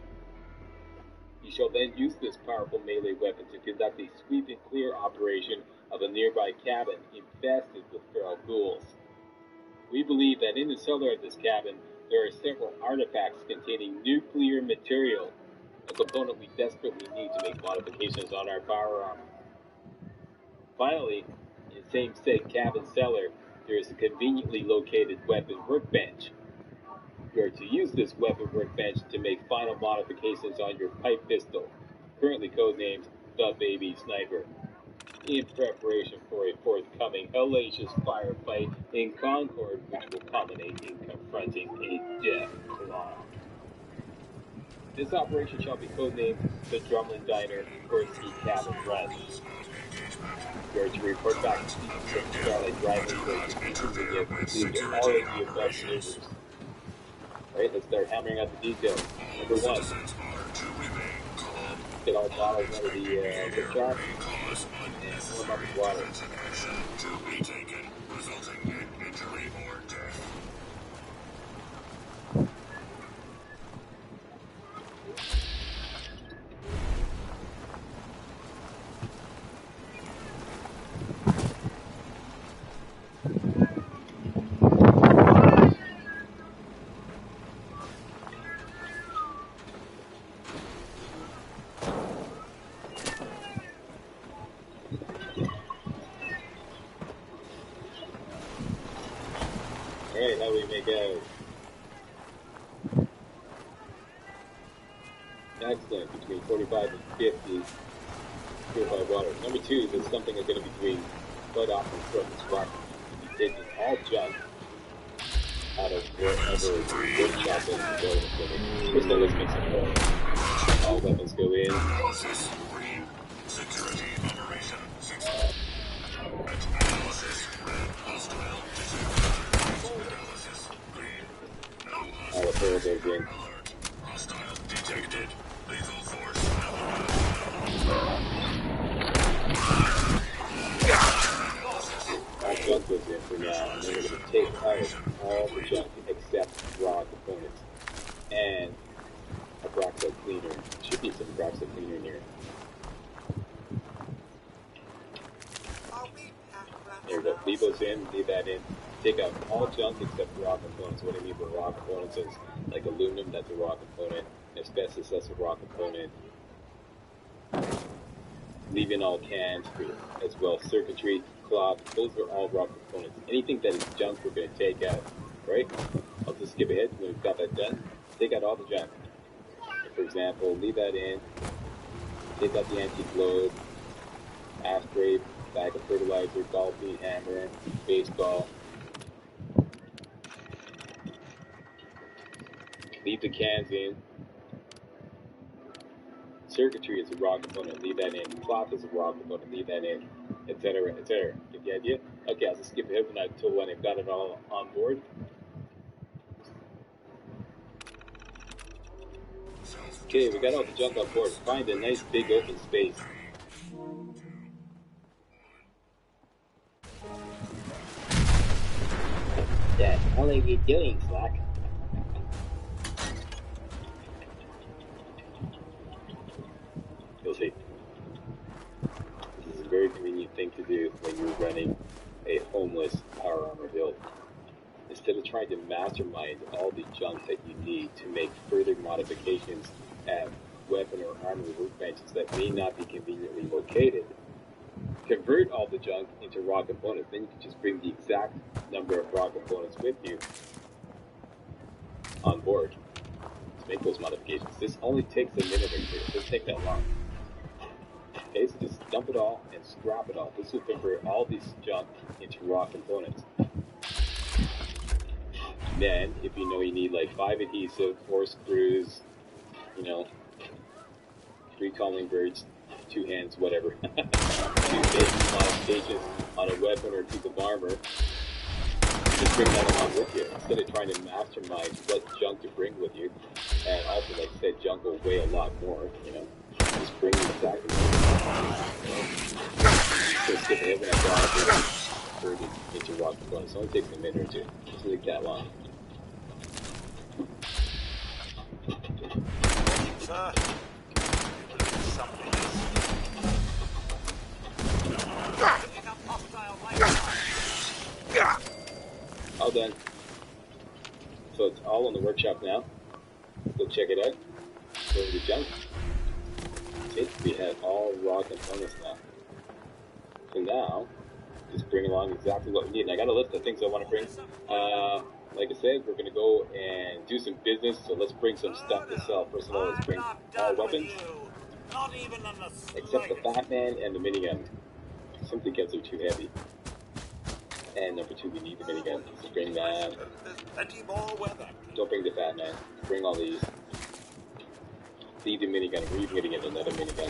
You shall then use this powerful melee weapon to conduct a sweep and clear operation of a nearby cabin infested with feral ghouls. We believe that in the cellar of this cabin, there are several artifacts containing nuclear material, a component we desperately need to make modifications on our firearm. Finally, in the same said cabin cellar, there is a conveniently located weapon workbench. You are to use this weapon workbench to make final modifications on your pipe pistol, currently codenamed the Baby Sniper, in preparation for a forthcoming hellacious firefight in Concord, which will culminate in confronting a death claw. This operation shall be codenamed the Drumlin Diner Korsky Cabin Run. You are to report back to the Starlight Driving Place when you have completed all of the above maneuvers. Alright, let's start hammering out the details. Number 1, get all bottles out of the gift jar and fill them up with water. Alright, how do we make out? Excellent, between 45 and 50 purified water. Number 2, there's something that's going to be between butt off and throat this rock. You'll be taking all junk out of wherever workshop is in the building. First, let's make some more. All weapons go in. Security operation 6. Analysis hostile. All the full goes in. Hostile detected. Lethal force. Our junk goes in for now, and then we're going to take out all the junk except raw components and a peroxide cleaner. Should be some peroxide cleaner in here. There we go. Leave those in, leave that in. Take out all junk except raw components. What I mean by raw components is like aluminum, that's a raw component. Asbestos, that's a raw component. Leave in all cans as well. Circuitry, cloth, those are all raw components. Anything that is junk, we're going to take out. Right? I'll just skip ahead. When we've got that done, take out all the junk. For example, leave that in. Take out the antique load, ashtray, bag of fertilizer, golf bean, hammer, baseball. Leave the cans in. Circuitry is a raw component, leave that in. Cloth is a raw component, leave that in, etc., etc. Get the idea? Okay, I'll just skip ahead until when I've got it all on board. Okay, we got all the junk on board. Find a nice big open space. What the hell are you doing, Slack? You'll see. This is a very convenient thing to do when you're running a homeless power armor build. Instead of trying to mastermind all the junk that you need to make further modifications at weapon or armor workbenches that may not be conveniently located, convert all the junk into raw components. Then you can just bring the exact number of raw components with you on board to make those modifications. This only takes a minute or two. It doesn't take that long. Okay, so just dump it all and scrap it all. This will convert all this junk into raw components. Then, if you know you need like 5 adhesive, 4 screws, you know, 3 calling birds, 2 hands, whatever, 2 basic modifications on a weapon or a piece of armor, just bring that along with you instead of trying to mastermind what junk to bring with you. And also, like I said, junk will weigh a lot more, you know. Just bring the exact just skip ahead when I draw it into rock components. It only takes a minute or two. It's really that long.
Sir, something.
All done. So it's all in the workshop now. Go check it out. Go to the junk. Okay, we have all raw components now. So now, just bring along exactly what we need. And I got a list of things I want to bring. Like I said, we're going to go and do some business. So let's bring some stuff to sell. First of all, let's bring all weapons. Except the Batman and the minigun. Something gets are too heavy. And number 2, we need the minigun. So bring that. Don't bring the Batman. Bring all these. Leave the minigun. We're even going to get another minigun.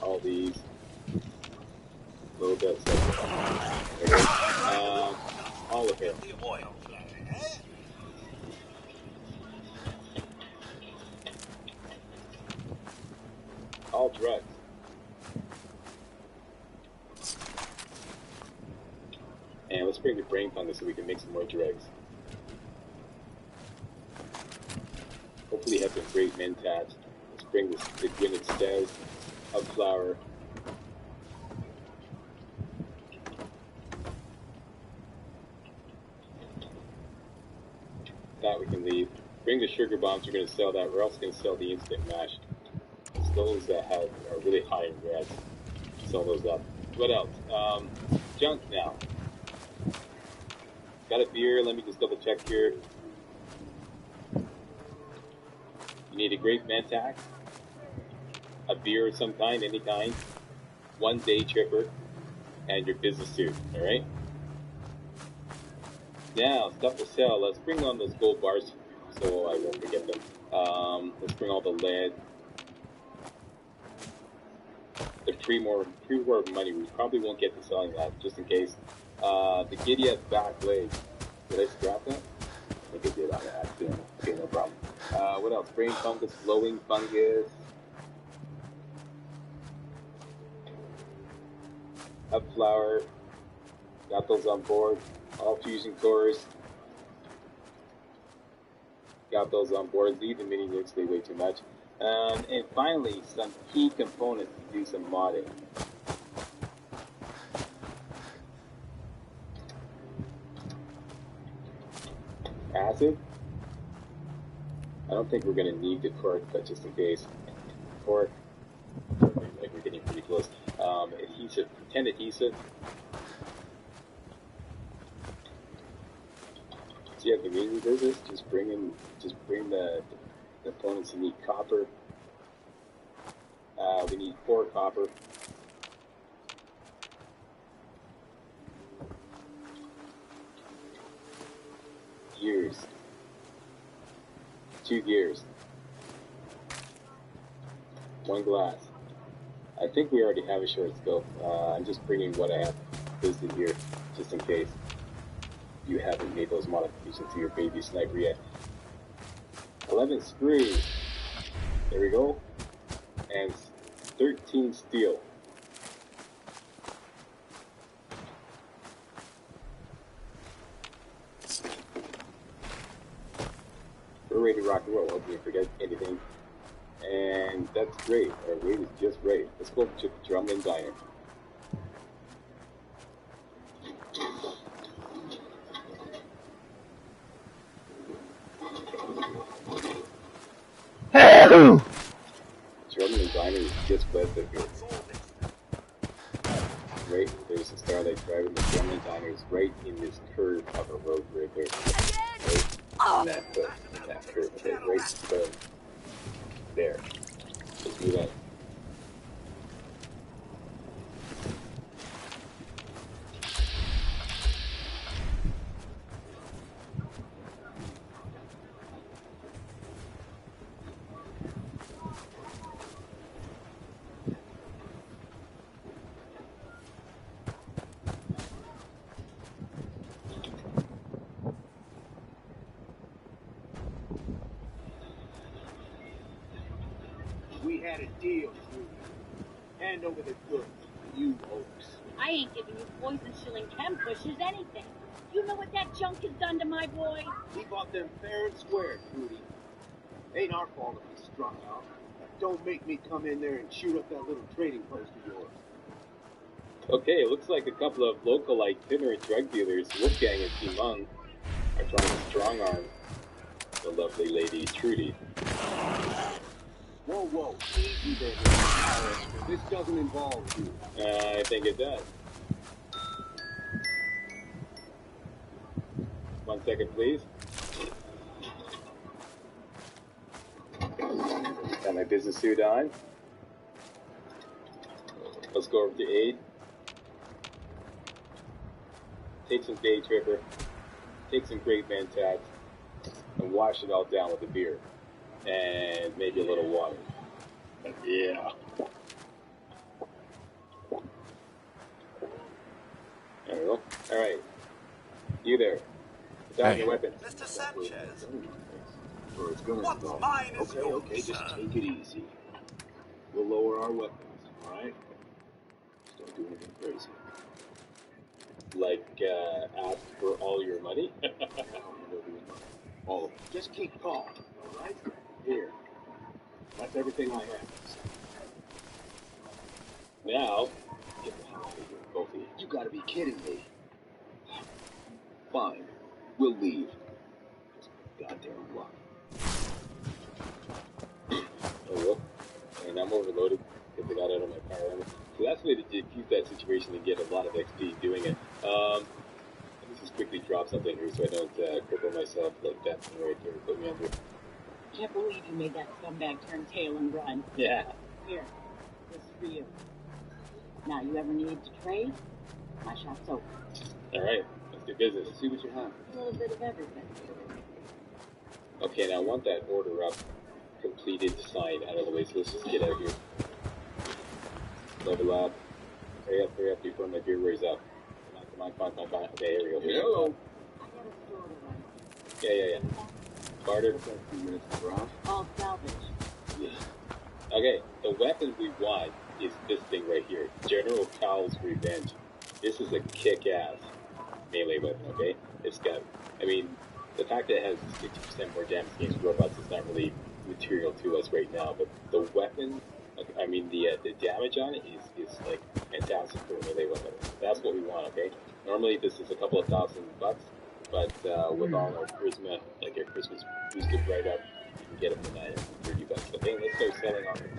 All these. A little bit of stuff. There we go. All of it. All drugs. And let's bring the brain fungus so we can make some more drugs. Hopefully have some great mentats. Let's bring the Gwyneth Stout of flour. That we can leave. Bring the sugar bombs, we're going to sell that. We're also going to sell the instant mash. It's those that are really high in reds. Sell those up. What else? Junk now. Got a beer, let me just double check here. You need a grape Mentak, a beer of some kind, any kind, 1 day tripper, and your business suit, alright? Now, stuff to sell. Let's bring on those gold bars so I won't forget them. Let's bring all the lead. The pre-war money, we probably won't get to selling that, just in case. The Gideon back blade. Did I scrap that? I think I did on accident. Okay, no problem. What else? Brain fungus, glowing fungus. Up flour. Got those on board. All fusion cores. Got those on board. Leave the mini nukes, they weigh too much. And finally, some key components to do some modding. Acid. I don't think we're going to need the cork, but just in case. Cork. Like we're getting pretty close. Adhesive. 10 adhesive. So you have the meeting business. Just bring the components. You need copper. We need 4 copper. Gears. 2 gears. 1 glass. I think we already have a short scope. I'm just bringing what I have listed here, just in case you haven't made those modifications to your baby sniper yet. 11 screws. There we go. And 13 steel. We're ready to rock and roll. Hope you didn't forget anything. And that's great. Our weight is just right. Let's go to Drumlin Diner. Drumlin Diner is just west of here. Right, there's a Starlight Drive, and the Drumlin Diner is right in this curve of a road right there. Right in that curve, right there. Let's do that.
hand over the goods. You hoax.
I ain't giving you poison shilling chem pushers anything. You know what that junk has done to my boy?
We bought them fair and square, Trudy. Ain't our fault if he's strung out. Don't make me come in there and shoot up that little trading post of yours.
Okay, it looks like a couple of local itinerant drug dealers, Wolfgang and Simon, are trying to strong arm the lovely lady Trudy.
Whoa, whoa, easy there, this doesn't involve you.
I think it does. 1 second, please. Got my business suit on. Let's go over to Aid. Take some day tripper. Take some great man tats. And wash it all down with a beer. And maybe a little water. Yeah. There we go. Alright. You there. Without your weapon.
Mr. Sanchez.
Or it's gonna
What's
start.
mine is
Okay,
yours,
okay, just
sir.
take it easy. We'll lower our weapons, alright? Just don't do anything crazy.
Like, ask for all your money?
All of it. Just keep calm, alright? Here. That's everything I have.
Now, get the hell out of here, both of you.
You gotta be kidding me. Fine. We'll leave. Just goddamn luck.
Oh, well. And I'm overloaded because I got out of my power armor. So that's the way to defuse that situation and get a lot of XP doing it. Let me just quickly drop something here so I don't cripple myself like that thing right there. Put me under.
Can't believe you made that scumbag turn tail and run.
Yeah.
Here, this is for you. Now, you ever need to trade? My shop's open.
All right. Let's do business.
See what you have.
A little bit of everything.
Okay, now I want that order up, completed, signed, out of the way. So let's just get out of here. Level up. Hurry up before my beer wears up. Come on. Okay, here we go.
Hello.
Yeah. Barter.
All salvage.
Yeah.
Okay, the weapon we want is this thing right here. General Cowl's Revenge. This is a kick-ass melee weapon, okay? It's got, I mean, the fact that it has 60% more damage against robots is not really material to us right now, but the weapon, I mean, the damage on it is like fantastic for a melee weapon. That's what we want, okay? Normally this is a couple of $1,000, but with all our charisma, like our Christmas boosted right up, you can get it for $930. Okay, let's start selling on it.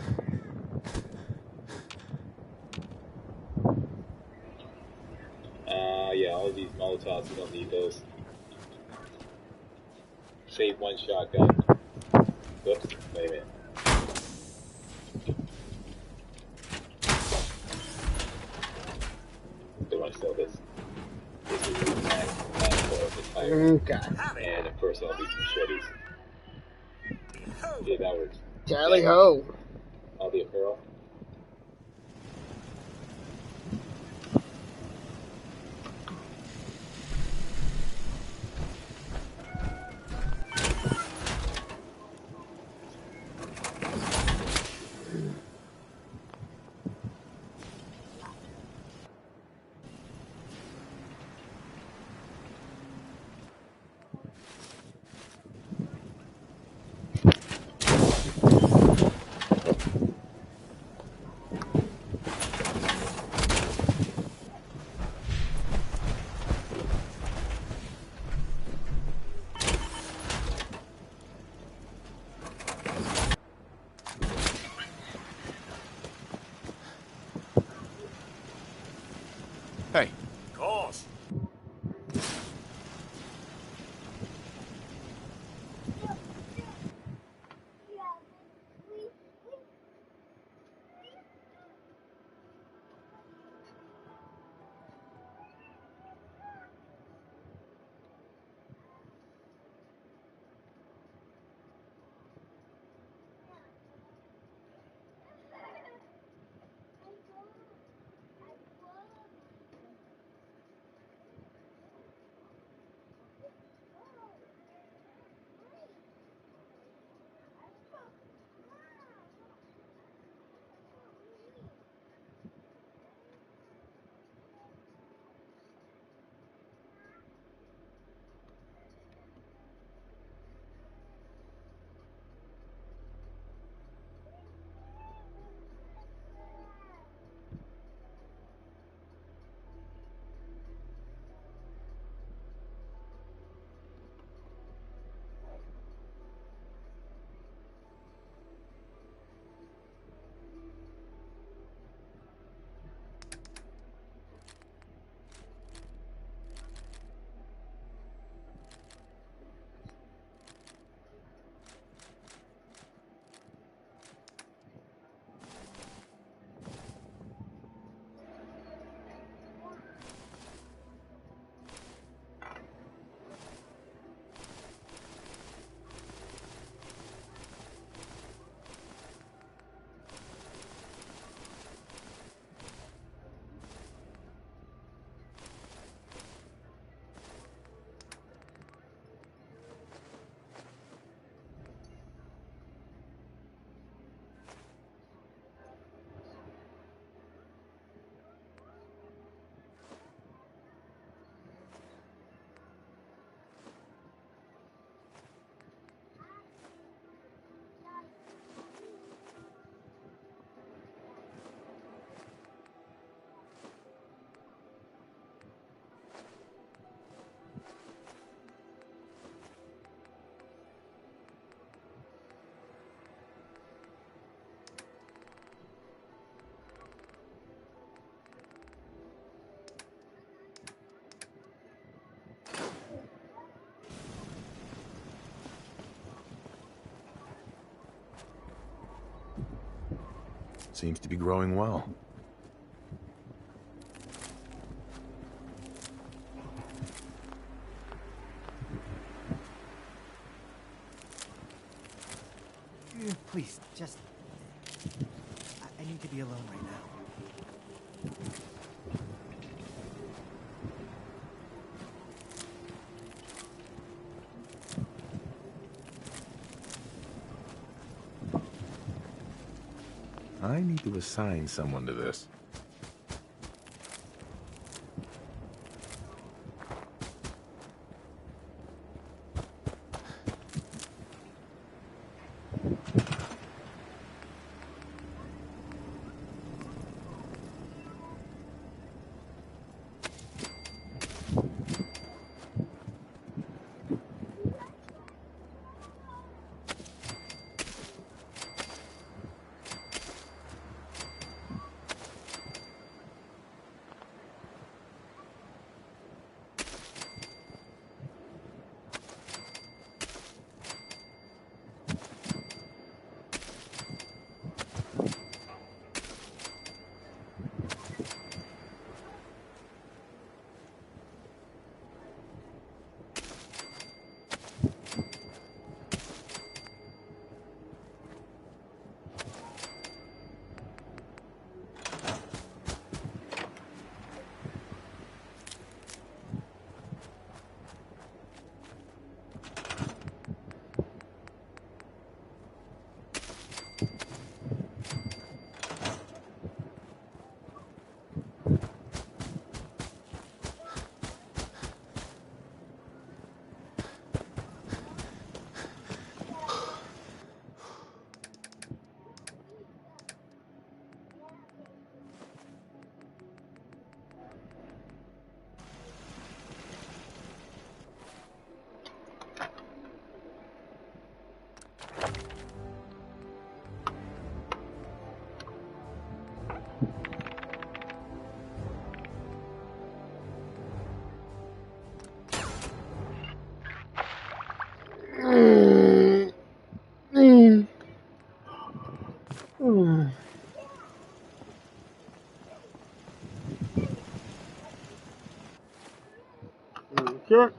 Yeah, all of these Molotovs, we don't need those. Save one shotgun. Whoops, wait a minute. Don't want to sell this. This is the max for the tire.
Okay.
And of course, all these machetes. Okay, that works.
Tally ho.
All the apparel.
Hey.
Of course.
Seems to be growing well.
Please, just... I need to be alone right now.
I need to assign someone to this.
Sure.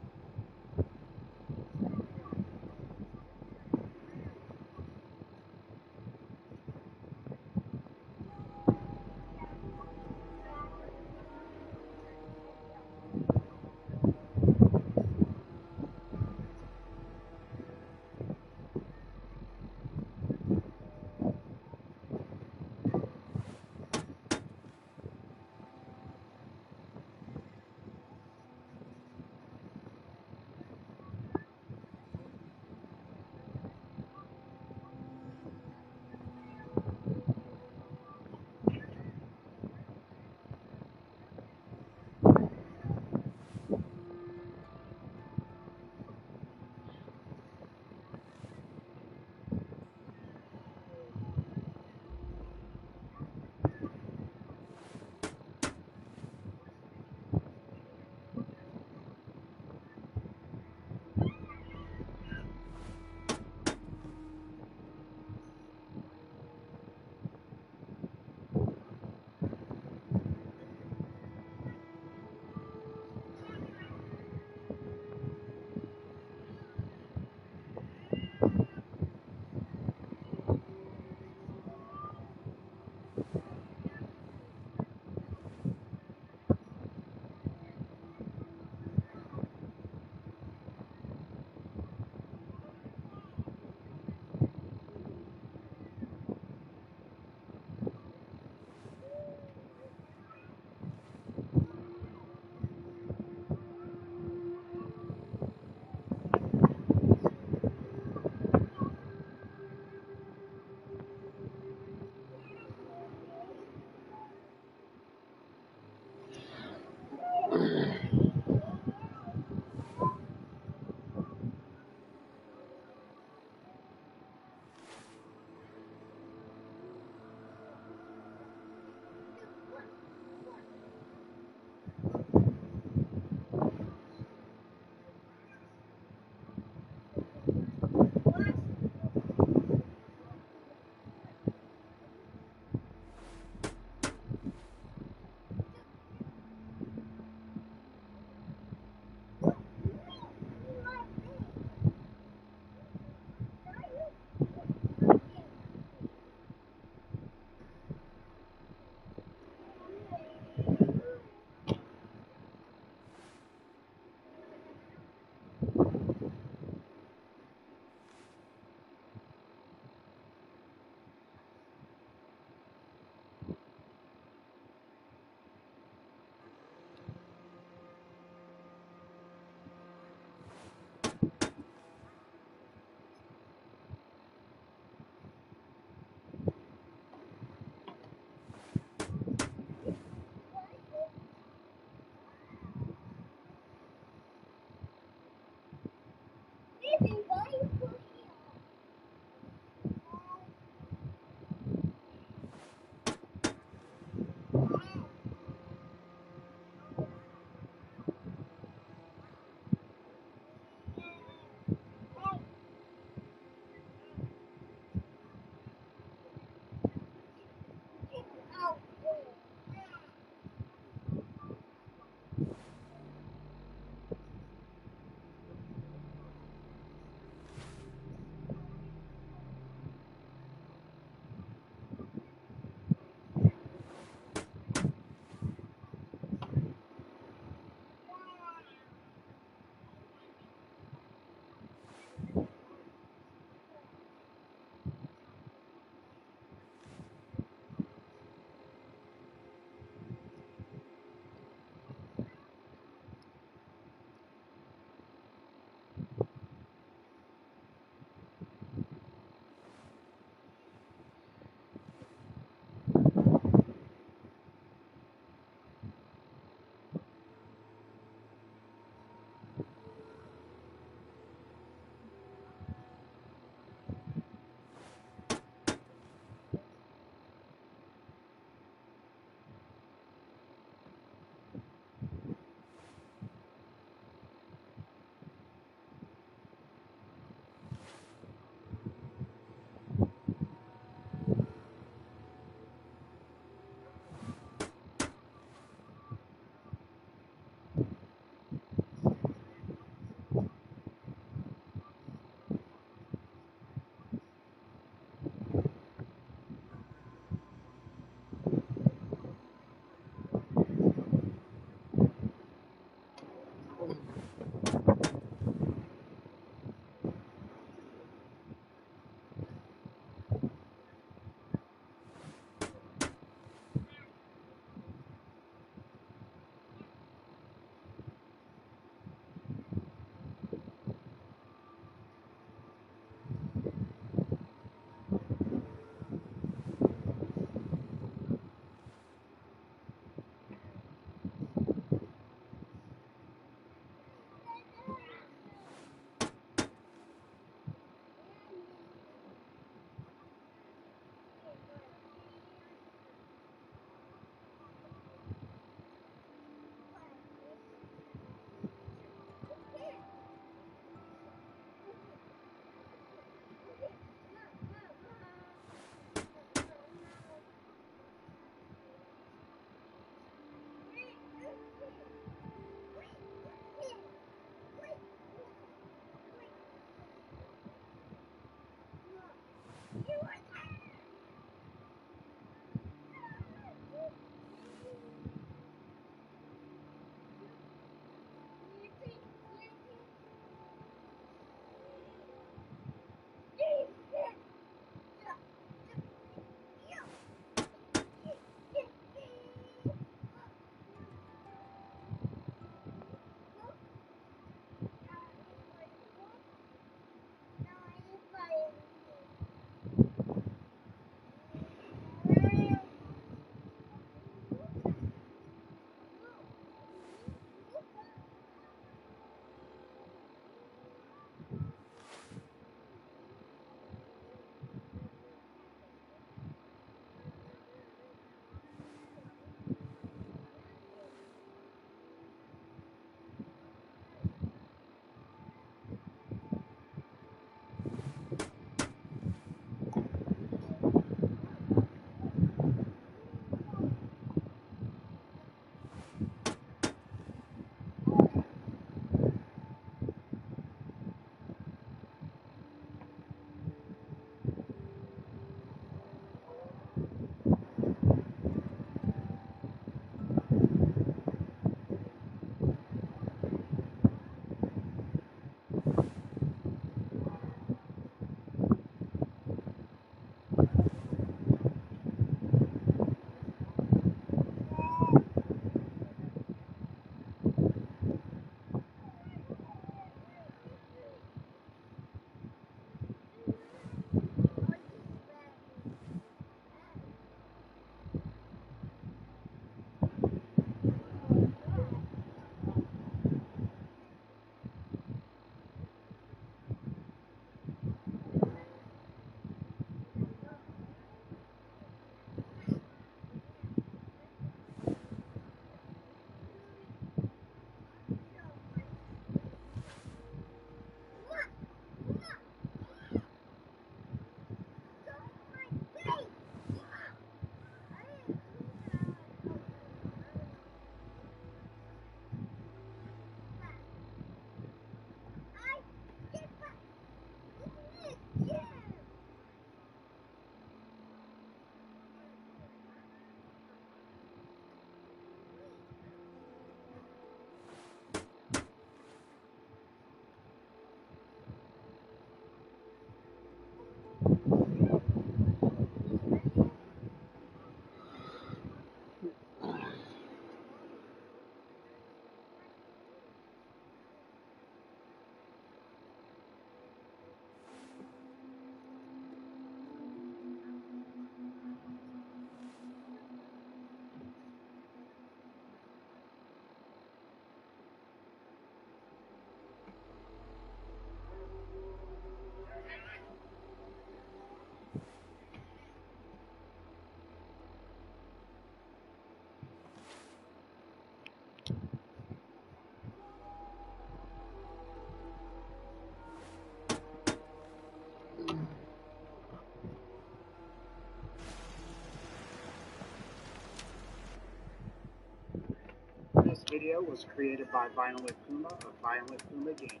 video was created by Violent Puma of Violent Puma Gaming.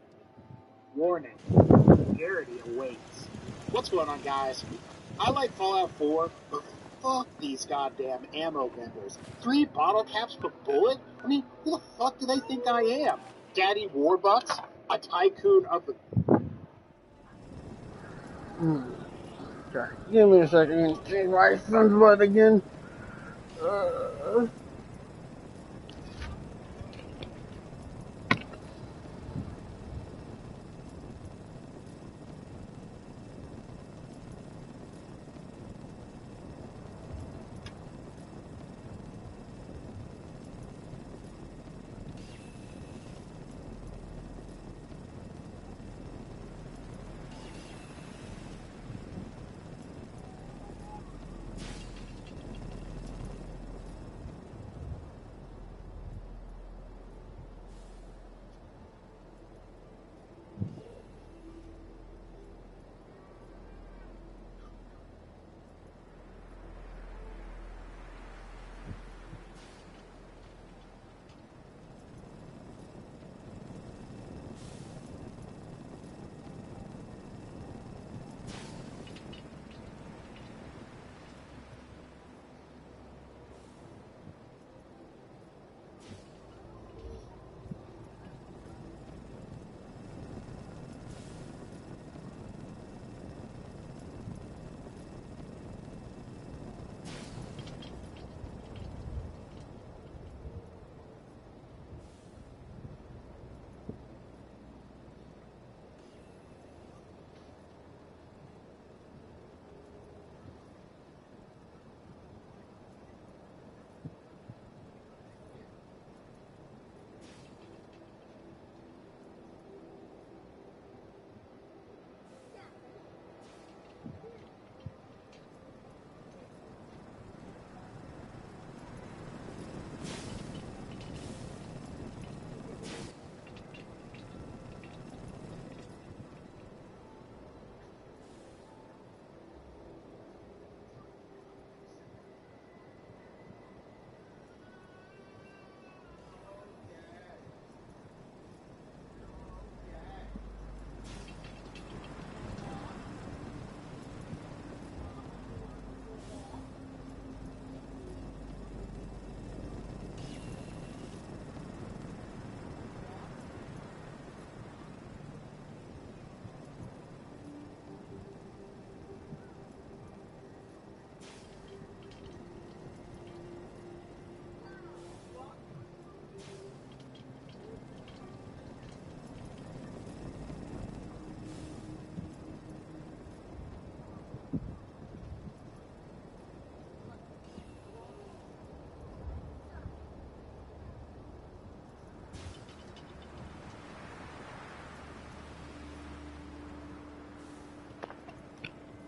Warning, vulgarity awaits. What's going on, guys? I like Fallout 4, but fuck these goddamn ammo vendors. 3 bottle caps per bullet? I mean, who the fuck do they think I am? Daddy Warbucks? A tycoon of the...
Okay, give me a second. Change my son's blood again.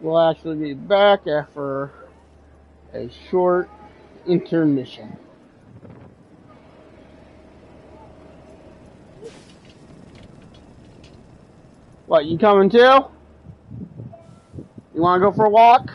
We'll actually be back after a short intermission. What, you coming too? You wanna go for a walk?